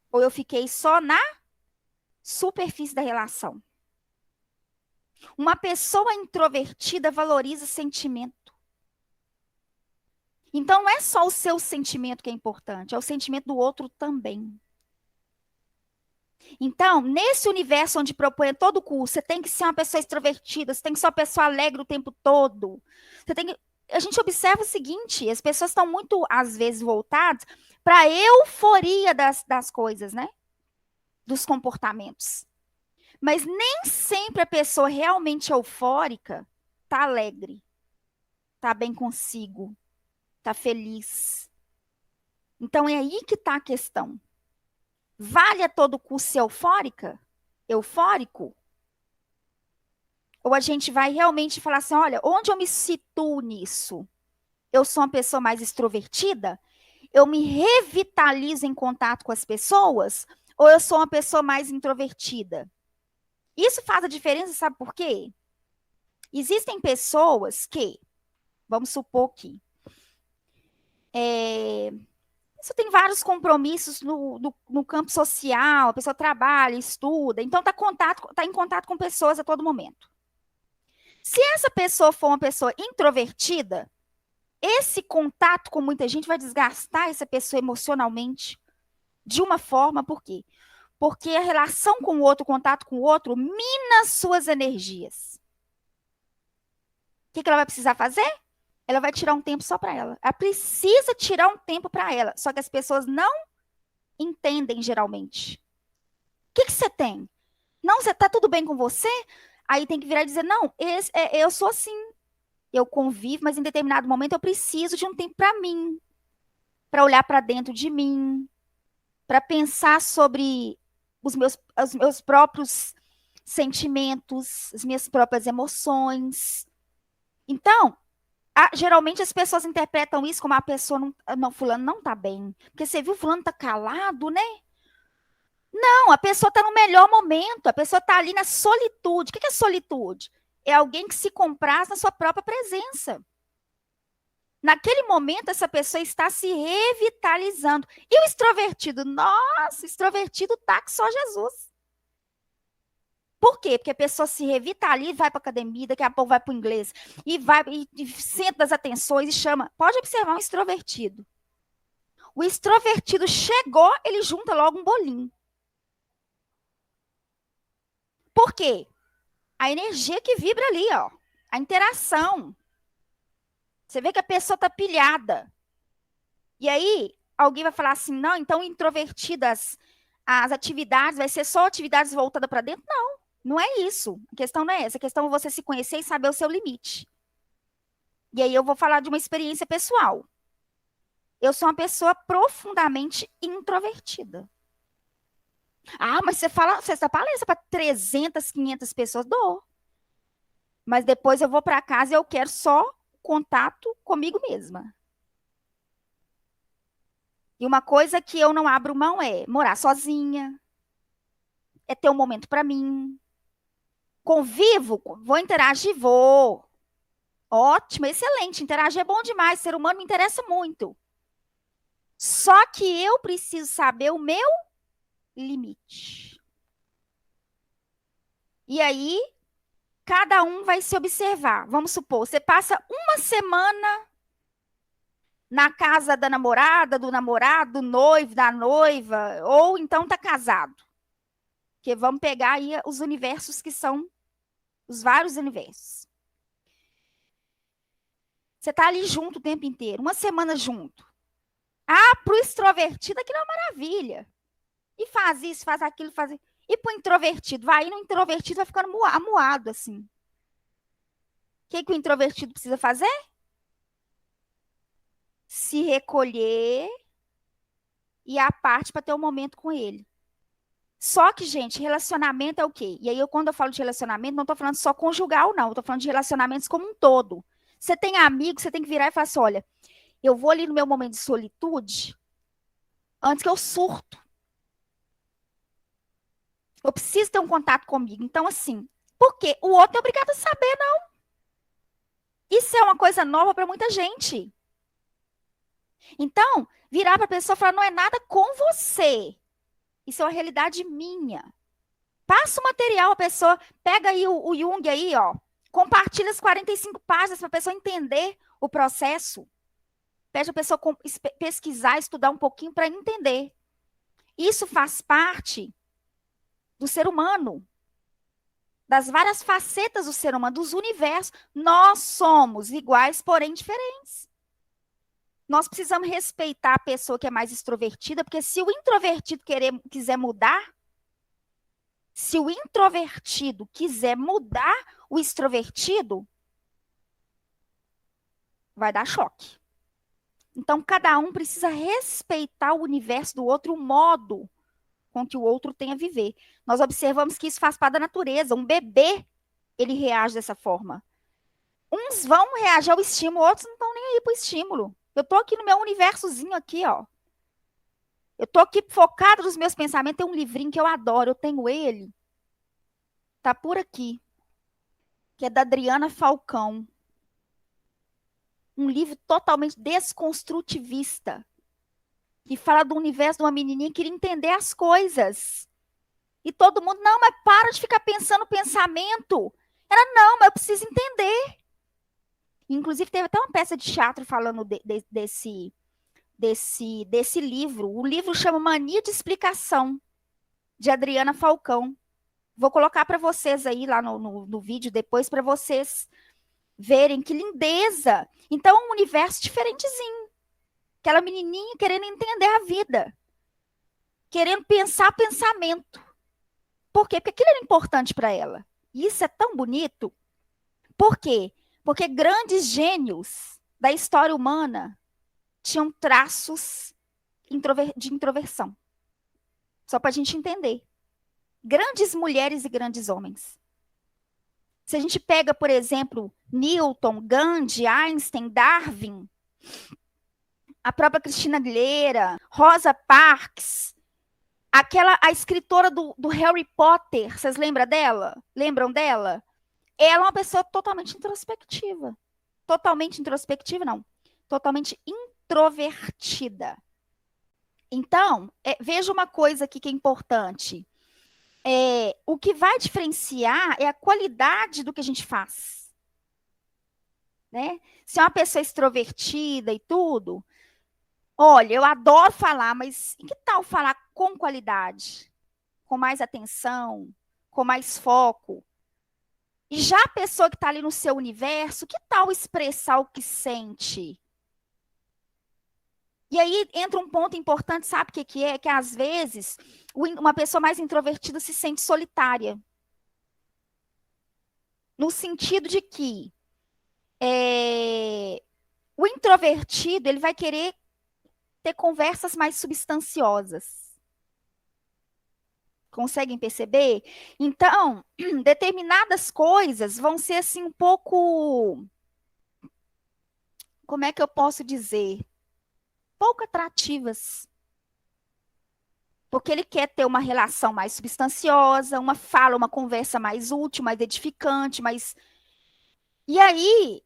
Ou eu fiquei só na superfície da relação? Uma pessoa introvertida valoriza sentimento. Então, não é só o seu sentimento que é importante, é o sentimento do outro também. Então, nesse universo onde propõe a todo custo, você tem que ser uma pessoa extrovertida, você tem que ser uma pessoa alegre o tempo todo. A gente observa o seguinte, as pessoas estão muito, às vezes, voltadas para a euforia das coisas, né? Dos comportamentos. Mas nem sempre a pessoa realmente eufórica está alegre, está bem consigo, está feliz. Então, é aí que está a questão. Vale a todo custo ser eufórica? Eufórico? Ou a gente vai realmente falar assim, olha, onde eu me situo nisso? Eu sou uma pessoa mais extrovertida? Eu me revitalizo em contato com as pessoas? Ou eu sou uma pessoa mais introvertida? Isso faz a diferença, sabe por quê? Existem pessoas que, vamos supor que, isso tem vários compromissos no campo social, a pessoa trabalha, estuda, então está em contato com pessoas a todo momento. Se essa pessoa for uma pessoa introvertida, esse contato com muita gente vai desgastar essa pessoa emocionalmente de uma forma, por quê? Porque a relação com o outro, o contato com o outro, mina suas energias. O que ela vai precisar fazer? Ela vai tirar um tempo só para ela. Ela precisa tirar um tempo para ela. Só que as pessoas não entendem geralmente. O que você tem? Não, você tá tudo bem com você? Aí tem que virar e dizer, não, eu sou assim. Eu convivo, mas em determinado momento eu preciso de um tempo para mim, para olhar para dentro de mim, para pensar sobre os meus próprios sentimentos, as minhas próprias emoções. Então, geralmente as pessoas interpretam isso como a pessoa não, fulano não tá bem. Porque você viu, fulano tá calado, né? Não, a pessoa está no melhor momento, a pessoa está ali na solitude. O que é solitude? É alguém que se compraz na sua própria presença. Naquele momento, essa pessoa está se revitalizando. E o extrovertido? Nossa, o extrovertido tá que só Jesus. Por quê? Porque a pessoa se revitaliza, vai para a academia, daqui a pouco vai para o inglês, e vai e centra as atenções e chama. Pode observar um extrovertido. O extrovertido chegou, ele junta logo um bolinho. Por quê? A energia que vibra ali, ó. A interação. Você vê que a pessoa está pilhada. E aí, alguém vai falar assim, não, então introvertidas as atividades, vai ser só atividades voltadas para dentro? Não, não é isso. A questão não é essa. A questão é você se conhecer e saber o seu limite. E aí eu vou falar de uma experiência pessoal. Eu sou uma pessoa profundamente introvertida. Ah, mas você dá palestra para 300, 500 pessoas? Dou. Mas depois eu vou para casa e eu quero só contato comigo mesma. E uma coisa que eu não abro mão é morar sozinha, é ter um momento para mim. Convivo, vou interagir, vou. Ótimo, excelente, interagir é bom demais, ser humano me interessa muito. Só que eu preciso saber o meu limite. E aí, cada um vai se observar. Vamos supor, você passa uma semana na casa da namorada, do namorado, do noivo, da noiva, ou então tá casado. Porque vamos pegar aí os universos que são os vários universos. Você tá ali junto o tempo inteiro, uma semana junto. Ah, pro extrovertido aquilo é uma maravilha. E faz isso, faz aquilo, faz isso. E pro introvertido, vai no introvertido, vai ficando amuado, assim. O que o introvertido precisa fazer? Se recolher e a parte para ter um momento com ele. Só que, gente, relacionamento é o quê? E aí, quando eu falo de relacionamento, não estou falando só conjugal, não. Estou falando de relacionamentos como um todo. Você tem amigos, você tem que virar e falar assim, olha, eu vou ali no meu momento de solitude antes que eu surto. Eu preciso ter um contato comigo. Então, assim, porque o outro é obrigado a saber, não. Isso é uma coisa nova para muita gente. Então, virar para a pessoa e falar, não é nada com você. Isso é uma realidade minha. Passa o material, a pessoa pega aí o Jung aí, ó. Compartilha as 45 páginas para a pessoa entender o processo. Pede a pessoa pesquisar, estudar um pouquinho para entender. Isso faz parte do ser humano, das várias facetas do ser humano, dos universos. Nós somos iguais, porém diferentes. Nós precisamos respeitar a pessoa que é mais extrovertida, porque se o introvertido quiser mudar, se o introvertido quiser mudar o extrovertido, vai dar choque. Então, cada um precisa respeitar o universo do outro, o modo com que o outro tem a viver. Nós observamos que isso faz parte da natureza. Um bebê, ele reage dessa forma. Uns vão reagir ao estímulo, outros não estão nem aí para o estímulo. Eu estou aqui no meu universozinho aqui, ó. Eu estou aqui focada nos meus pensamentos. Tem um livrinho que eu adoro, eu tenho ele. Tá por aqui. Que é da Adriana Falcão. Um livro totalmente desconstrutivista. Que fala do universo de uma menininha que queria entender as coisas. E todo mundo, não, mas para de ficar pensando pensamento. Ela, não, mas eu preciso entender. Inclusive, teve até uma peça de teatro falando desse livro. O livro chama Mania de Explicação, de Adriana Falcão. Vou colocar para vocês aí lá no vídeo depois, para vocês verem que lindeza. Então, é um universo diferentezinho. Aquela menininha querendo entender a vida. querendo pensar pensamento. Por quê? Porque aquilo era importante para ela. E isso é tão bonito. Por quê? Porque grandes gênios da história humana tinham traços de introversão. Só para a gente entender. Grandes mulheres e grandes homens. Se a gente pega, por exemplo, Newton, Gandhi, Einstein, Darwin, a própria Cristina Aguilera, Rosa Parks, a escritora do Harry Potter, vocês lembram dela? Lembram dela? Ela é uma pessoa totalmente introspectiva. Totalmente introspectiva, não. Totalmente introvertida. Então, veja uma coisa aqui que é importante. O que vai diferenciar é a qualidade do que a gente faz. Né? Se é uma pessoa extrovertida e tudo, olha, eu adoro falar, mas que tal falar com qualidade? Com mais atenção, com mais foco? E já a pessoa que está ali no seu universo, que tal expressar o que sente? E aí entra um ponto importante, sabe o que é? Que às vezes uma pessoa mais introvertida se sente solitária. No sentido de que o introvertido ele vai querer ter conversas mais substanciosas. Conseguem perceber? Então, determinadas coisas vão ser assim um pouco, como é que eu posso dizer? Pouco atrativas. Porque ele quer ter uma relação mais substanciosa, uma fala, uma conversa mais útil, mais edificante, mais... E aí,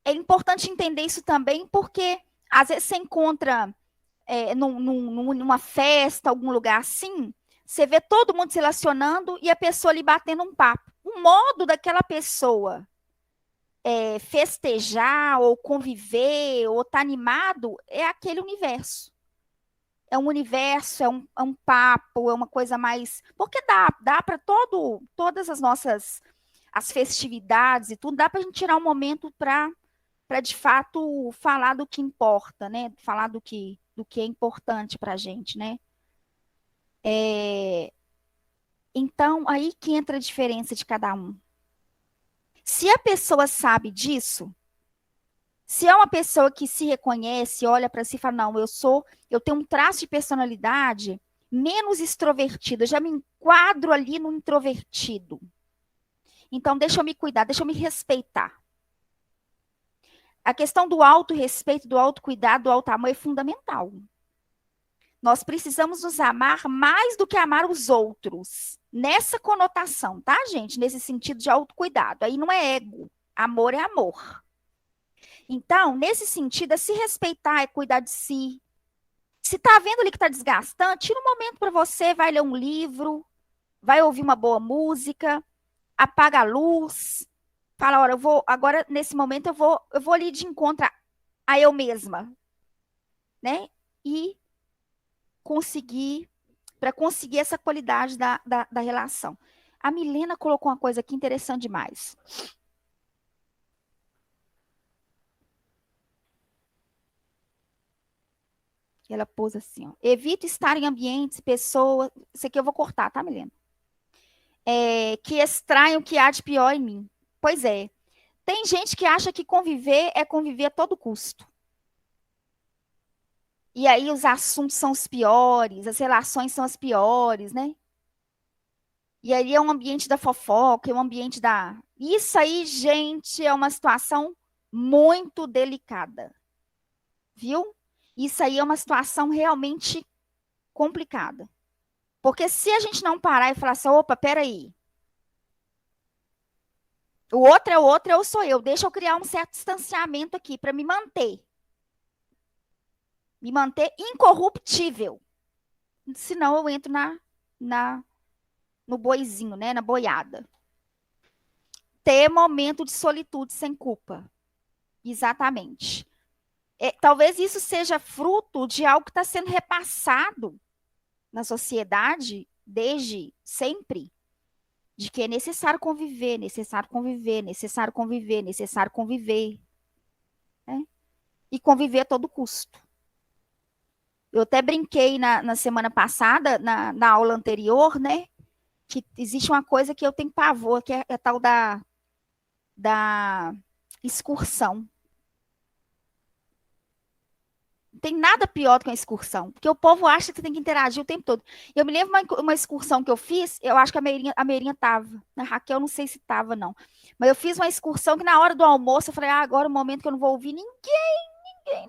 é importante entender isso também, porque às vezes você encontra numa festa, algum lugar assim, você vê todo mundo se relacionando e a pessoa ali batendo um papo. O modo daquela pessoa festejar, ou conviver, ou estar animado, é aquele universo. É um universo, é um papo, é uma coisa mais... Porque dá para todas as nossas as festividades e tudo, dá para a gente tirar um momento para de fato falar do que importa, né? Falar do que é importante para a gente, né? Então, aí que entra a diferença de cada um. Se a pessoa sabe disso, se é uma pessoa que se reconhece, olha para si e fala, não, eu tenho um traço de personalidade menos extrovertida, eu já me enquadro ali no introvertido. Então, deixa eu me cuidar, deixa eu me respeitar. A questão do autorrespeito, do autocuidado, do auto-amor é fundamental. Nós precisamos nos amar mais do que amar os outros. Nessa conotação, tá, gente? Nesse sentido de autocuidado. Aí não é ego. Amor é amor. Então, nesse sentido, é se respeitar, é cuidar de si. Se tá vendo ali que tá desgastante, tira um momento para você, vai ler um livro, vai ouvir uma boa música, apaga a luz, fala, olha, agora nesse momento eu vou ali de encontro a eu mesma, né? E para conseguir essa qualidade da relação. A Milena colocou uma coisa aqui interessante demais. Ela pôs assim, ó, evito estar em ambientes, pessoas... Isso aqui eu vou cortar, tá, Milena? Que extraem o que há de pior em mim. Pois é. Tem gente que acha que conviver é conviver a todo custo. E aí os assuntos são os piores, as relações são as piores, né? E aí é um ambiente da fofoca, é um ambiente da... Isso aí, gente, é uma situação muito delicada. Viu? Isso aí é uma situação realmente complicada. Porque se a gente não parar e falar assim, opa, peraí. O outro é o outro, eu sou eu. Deixa eu criar um certo distanciamento aqui para me manter. Me manter incorruptível. Senão eu entro no boizinho, né? Na boiada. Ter momento de solitude sem culpa. Exatamente. Talvez isso seja fruto de algo que está sendo repassado na sociedade desde sempre, de que é necessário conviver, necessário conviver, necessário conviver, necessário conviver. Né? E conviver a todo custo. Eu até brinquei na semana passada, na aula anterior, né? Que existe uma coisa que eu tenho pavor, que é a tal da excursão. Não tem nada pior do que uma excursão, porque o povo acha que você tem que interagir o tempo todo. Eu me lembro uma excursão que eu fiz, eu acho que a Meirinha tava, a Raquel não sei se tava, não. Mas eu fiz uma excursão que na hora do almoço eu falei, agora é o momento que eu não vou ouvir ninguém.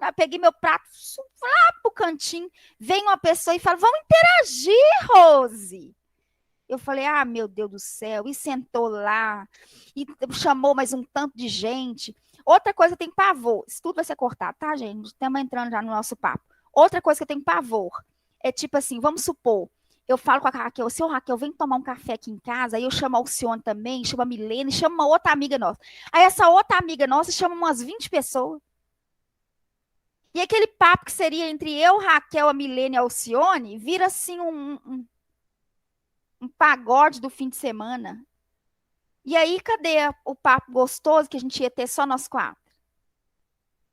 Aí peguei meu prato, lá pro cantinho, vem uma pessoa e fala, vamos interagir, Rose. Eu falei, meu Deus do céu, e sentou lá, e chamou mais um tanto de gente. Outra coisa que eu tenho pavor, isso tudo vai ser cortado, tá, gente? Estamos entrando já no nosso papo. Outra coisa que eu tenho pavor é tipo assim, vamos supor, eu falo com a Raquel, seu Raquel, vem tomar um café aqui em casa, aí eu chamo a Alcione também, chamo a Milene, chamo uma outra amiga nossa. Aí essa outra amiga nossa chama umas 20 pessoas. E aquele papo que seria entre eu, Raquel, a Milene e a Alcione, vira assim um pagode do fim de semana. E aí, cadê o papo gostoso que a gente ia ter só nós quatro?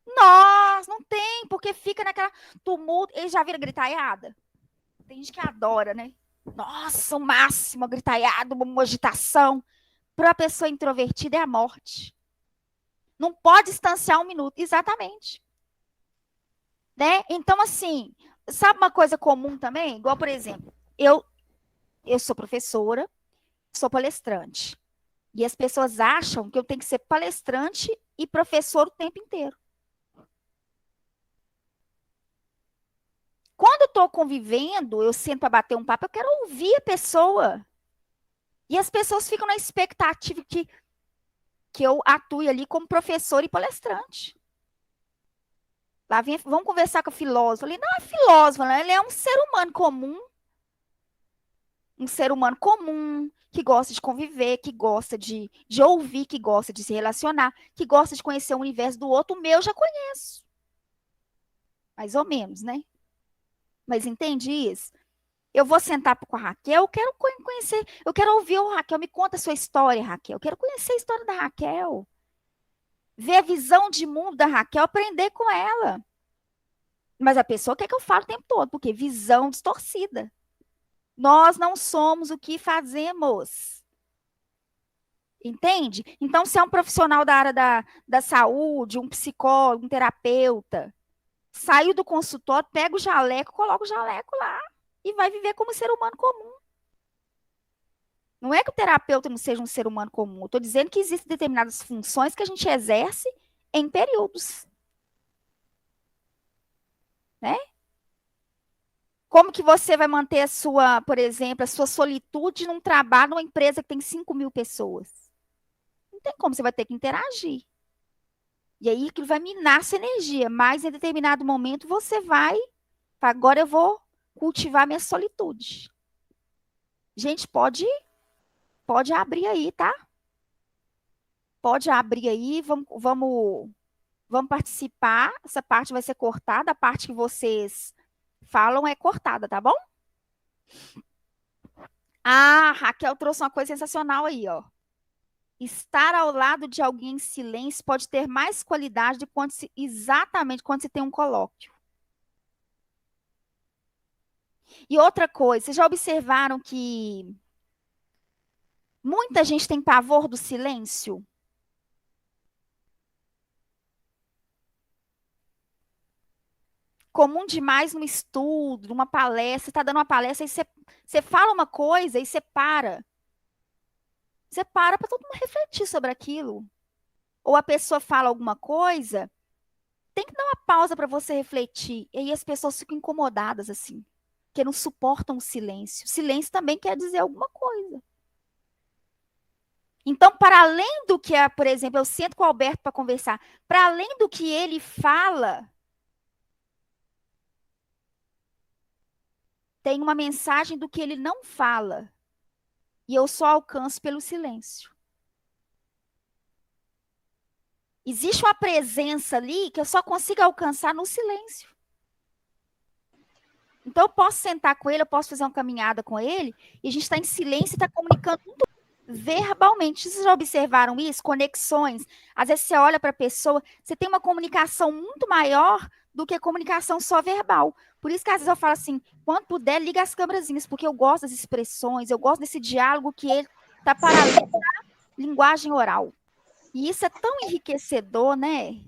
Nós, não tem, porque fica naquela tumulto. Eles já viram gritaiada? Tem gente que adora, né? Nossa, o máximo, a gritaiada, uma agitação. Para a pessoa introvertida é a morte. Não pode distanciar um minuto. Exatamente. Né? Então, assim, sabe uma coisa comum também? Igual, por exemplo, eu sou professora, sou palestrante. E as pessoas acham que eu tenho que ser palestrante e professor o tempo inteiro. Quando eu estou convivendo, eu sento para bater um papo, eu quero ouvir a pessoa. E as pessoas ficam na expectativa que eu atue ali como professor e palestrante. Lá vem, vamos conversar com a filósofa. Ali não é filósofa, né? Ele é um ser humano comum. Um ser humano comum, que gosta de conviver, que gosta de ouvir, que gosta de se relacionar, que gosta de conhecer o universo do outro. O meu eu já conheço. Mais ou menos, né? Mas entende isso? Eu vou sentar com a Raquel, eu quero conhecer, eu quero ouvir o Raquel, me conta a sua história, Raquel. Eu quero conhecer a história da Raquel. Ver a visão de mundo da Raquel, aprender com ela. Mas a pessoa quer que eu fale o tempo todo, porque visão distorcida. Nós não somos o que fazemos. Entende? Então, se é um profissional da área da saúde, um psicólogo, um terapeuta, saiu do consultório, pega o jaleco, coloca o jaleco lá e vai viver como ser humano comum. Não é que o terapeuta não seja um ser humano comum. Estou dizendo que existem determinadas funções que a gente exerce em períodos. Né? Como que você vai manter a sua, por exemplo, a sua solitude num trabalho, numa empresa que tem 5.000 pessoas? Não tem como, você vai ter que interagir. E aí aquilo vai minar essa energia, mas em determinado momento você vai, agora eu vou cultivar minha solitude. Gente, pode abrir aí, tá? Pode abrir aí, vamos participar. Essa parte vai ser cortada, a parte que vocês falam é cortada, tá bom? Raquel trouxe uma coisa sensacional aí, ó. Estar ao lado de alguém em silêncio pode ter mais qualidade do que exatamente quando se tem um colóquio. E outra coisa, vocês já observaram que muita gente tem pavor do silêncio? Comum demais no estudo, numa palestra, você está dando uma palestra, aí você fala uma coisa e você para. Você para todo mundo refletir sobre aquilo. Ou a pessoa fala alguma coisa, tem que dar uma pausa para você refletir. E aí as pessoas ficam incomodadas assim, porque não suportam o silêncio. O silêncio também quer dizer alguma coisa. Então, para além do que, por exemplo, eu sento com o Alberto para conversar, para além do que ele fala, tem uma mensagem do que ele não fala. E eu só alcanço pelo silêncio. Existe uma presença ali que eu só consigo alcançar no silêncio. Então, eu posso sentar com ele, eu posso fazer uma caminhada com ele, e a gente está em silêncio e está comunicando muito verbalmente. Vocês já observaram isso? Conexões. Às vezes você olha para a pessoa, você tem uma comunicação muito maior do que a comunicação só verbal. Por isso que às vezes eu falo assim, quando puder, liga as câmerazinhas, porque eu gosto das expressões, eu gosto desse diálogo que ele está para além da linguagem oral. E isso é tão enriquecedor, né?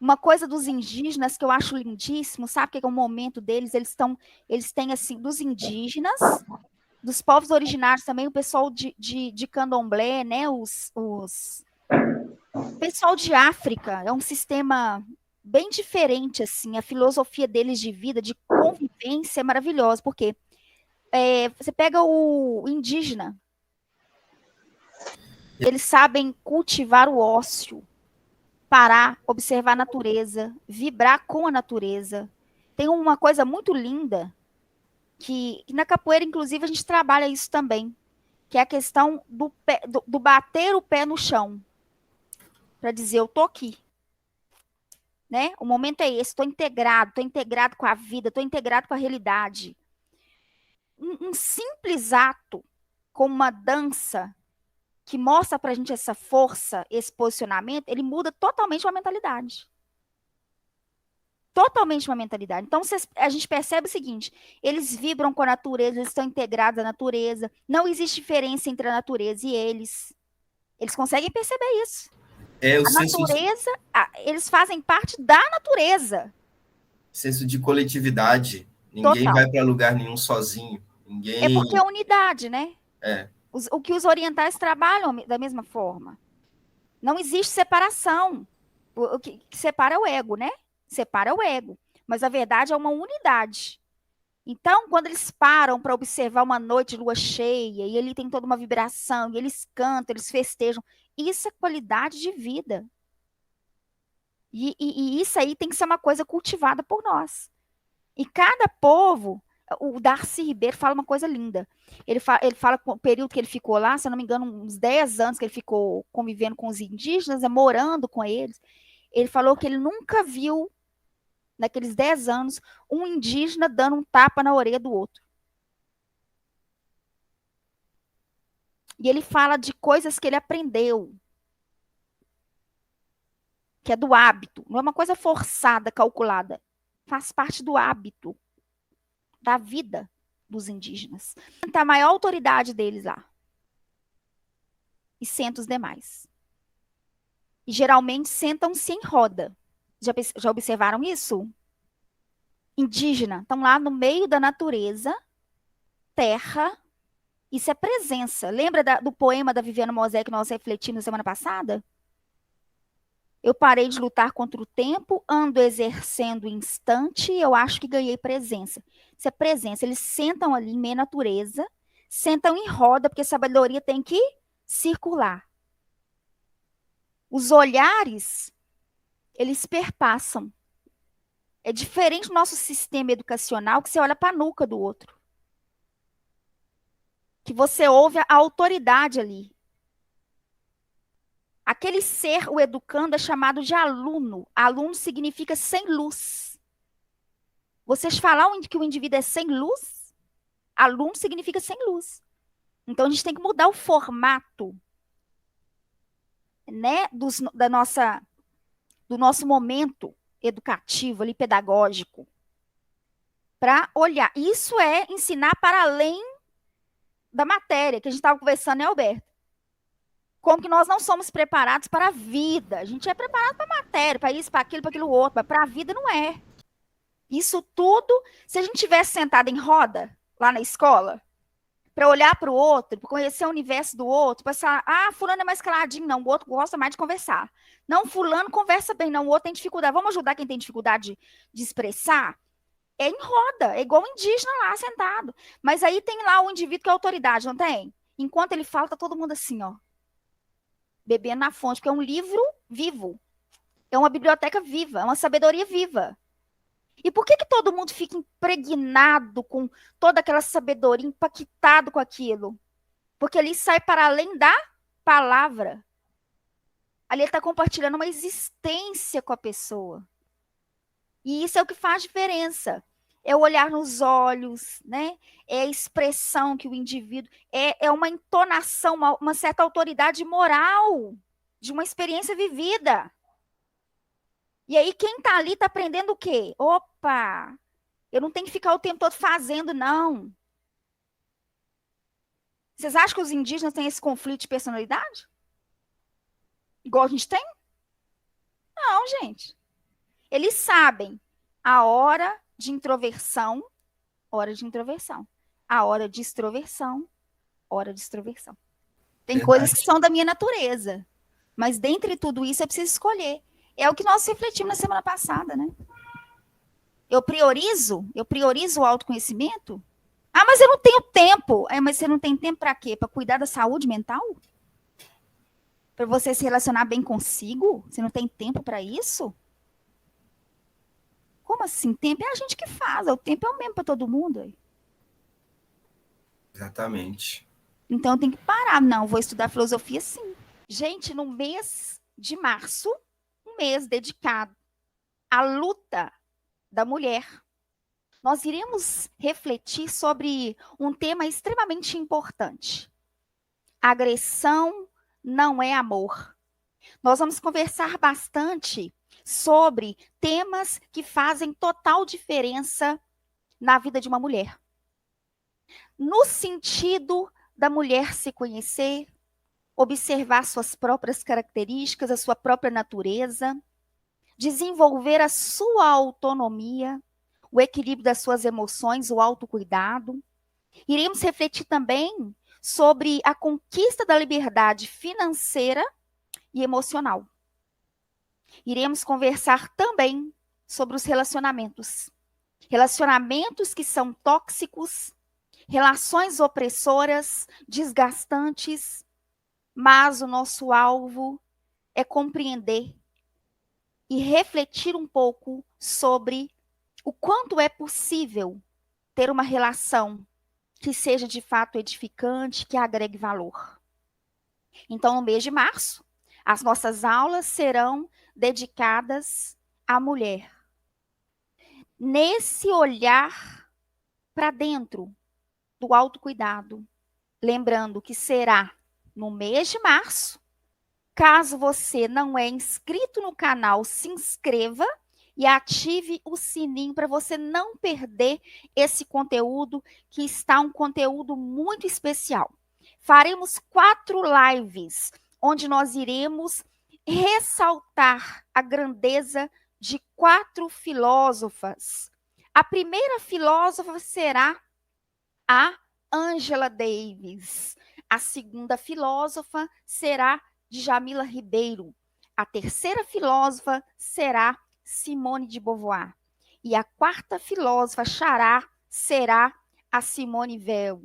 Uma coisa dos indígenas que eu acho lindíssimo, sabe o que é o momento deles? Eles têm assim, dos indígenas, dos povos originários também, o pessoal de candomblé, né? Pessoal de África, é um sistema bem diferente, assim, a filosofia deles de vida, de convivência é maravilhosa, porque você pega o indígena, eles sabem cultivar o ócio, parar, observar a natureza, vibrar com a natureza. Tem uma coisa muito linda, que na capoeira, inclusive, a gente trabalha isso também, que é a questão do bater o pé no chão, para dizer, eu tô aqui. Né? O momento é esse, estou integrado com a vida, estou integrado com a realidade. Um simples ato, como uma dança, que mostra para a gente essa força, esse posicionamento, ele muda totalmente uma mentalidade. Totalmente uma mentalidade. Então, a gente percebe o seguinte: eles vibram com a natureza, eles estão integrados à natureza, não existe diferença entre a natureza e eles. Eles conseguem perceber isso. O A senso natureza, eles fazem parte da natureza. senso de coletividade. Ninguém Total. vai para lugar nenhum sozinho. É porque é Ninguém. unidade, né? É, O que os orientais trabalham da mesma forma. Não existe separação. O que separa é o ego, né? Separa o ego. Mas a verdade é uma unidade. Então, quando eles param para observar uma noite de lua cheia, e ali tem toda uma vibração, e eles cantam, eles festejam, isso é qualidade de vida. E isso aí tem que ser uma coisa cultivada por nós. E cada povo, o Darcy Ribeiro fala uma coisa linda. Ele fala com o período que ele ficou lá, se eu não me engano, uns 10 anos que ele ficou convivendo com os indígenas, morando com eles. Ele falou que ele nunca viu, naqueles 10 anos, um indígena dando um tapa na orelha do outro. E ele fala de coisas que ele aprendeu, que é do hábito. Não é uma coisa forçada, calculada. Faz parte do hábito, da vida dos indígenas. A maior autoridade deles lá. E senta os demais. E geralmente sentam-se em roda. Já observaram isso? Indígena, estão lá no meio da natureza, terra, isso é presença. Lembra do poema da Viviana Mosé que nós refletimos semana passada? Eu parei de lutar contra o tempo, ando exercendo o instante, eu acho que ganhei presença. Isso é presença. Eles sentam ali em meio à natureza, sentam em roda, porque a sabedoria tem que circular. Os olhares, eles perpassam. É diferente do nosso sistema educacional, que você olha para a nuca do outro. Que você ouve a autoridade ali. Aquele ser, o educando, é chamado de aluno. Aluno significa sem luz. Vocês falam que o indivíduo é sem luz? Aluno significa sem luz. Então, a gente tem que mudar o formato, né, do nosso momento educativo, ali, pedagógico, para olhar. Isso é ensinar para além da matéria, que a gente estava conversando, né, Alberto? Como que nós não somos preparados para a vida. A gente é preparado para a matéria, para isso, para aquilo outro, mas para a vida não é. Isso tudo, se a gente tivesse sentado em roda, lá na escola, para olhar para o outro, para conhecer o universo do outro, para pensar, fulano é mais caladinho, não, o outro gosta mais de conversar. Não, fulano conversa bem, não, o outro tem dificuldade. Vamos ajudar quem tem dificuldade de expressar? É em roda, é igual o indígena lá sentado. Mas aí tem lá o indivíduo que é autoridade, não tem? Enquanto ele fala, tá todo mundo assim, ó, bebendo na fonte, porque é um livro vivo. É uma biblioteca viva, é uma sabedoria viva. E por que todo mundo fica impregnado com toda aquela sabedoria, impactado com aquilo? Porque ali sai para além da palavra. Ali ele está compartilhando uma existência com a pessoa. E isso é o que faz diferença. É o olhar nos olhos, né? É a expressão que o indivíduo... É uma entonação, uma certa autoridade moral de uma experiência vivida. E aí quem está ali está aprendendo o quê? Opa! Eu não tenho que ficar o tempo todo fazendo, não. Vocês acham que os indígenas têm esse conflito de personalidade? Igual a gente tem? Não, gente. Eles sabem a hora de introversão, hora de introversão. A hora de extroversão, hora de extroversão. Tem coisas que Verdade. são da minha natureza. Mas dentre tudo isso, eu preciso escolher. É o que nós refletimos na semana passada, né? Eu priorizo o autoconhecimento. Ah, mas eu não tenho tempo. Mas você não tem tempo para quê? Para cuidar da saúde mental? Para você se relacionar bem consigo? Você não tem tempo para isso? Como assim? Tempo é a gente que faz. O tempo é o mesmo para todo mundo. Exatamente. Então eu tenho que parar. Não, vou estudar filosofia sim. Gente, no mês de março, um mês dedicado à luta da mulher, nós iremos refletir sobre um tema extremamente importante. Agressão não é amor. Nós vamos conversar bastante sobre temas que fazem total diferença na vida de uma mulher. No sentido da mulher se conhecer, observar suas próprias características, a sua própria natureza, desenvolver a sua autonomia, o equilíbrio das suas emoções, o autocuidado. Iremos refletir também sobre a conquista da liberdade financeira e emocional. Iremos conversar também sobre os relacionamentos. Relacionamentos que são tóxicos, relações opressoras, desgastantes, mas o nosso alvo é compreender e refletir um pouco sobre o quanto é possível ter uma relação que seja de fato edificante, que agregue valor. Então, no mês de março, as nossas aulas serão dedicadas à mulher. Nesse olhar para dentro do autocuidado, lembrando que será no mês de março. Caso você não é inscrito no canal, se inscreva e ative o sininho para você não perder esse conteúdo, que está um conteúdo muito especial. Faremos 4 lives, onde nós iremos ressaltar a grandeza de 4 filósofas. A primeira filósofa será a Angela Davis. A segunda filósofa será Djamila Ribeiro. A terceira filósofa será Simone de Beauvoir. E a quarta filósofa xará será a Simone Weil.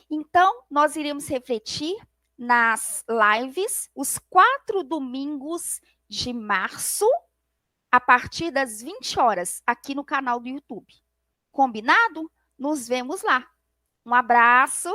Então, nós iremos refletir nas lives, os 4 domingos de março, a partir das 20 horas, aqui no canal do YouTube. Combinado? Nos vemos lá. Um abraço.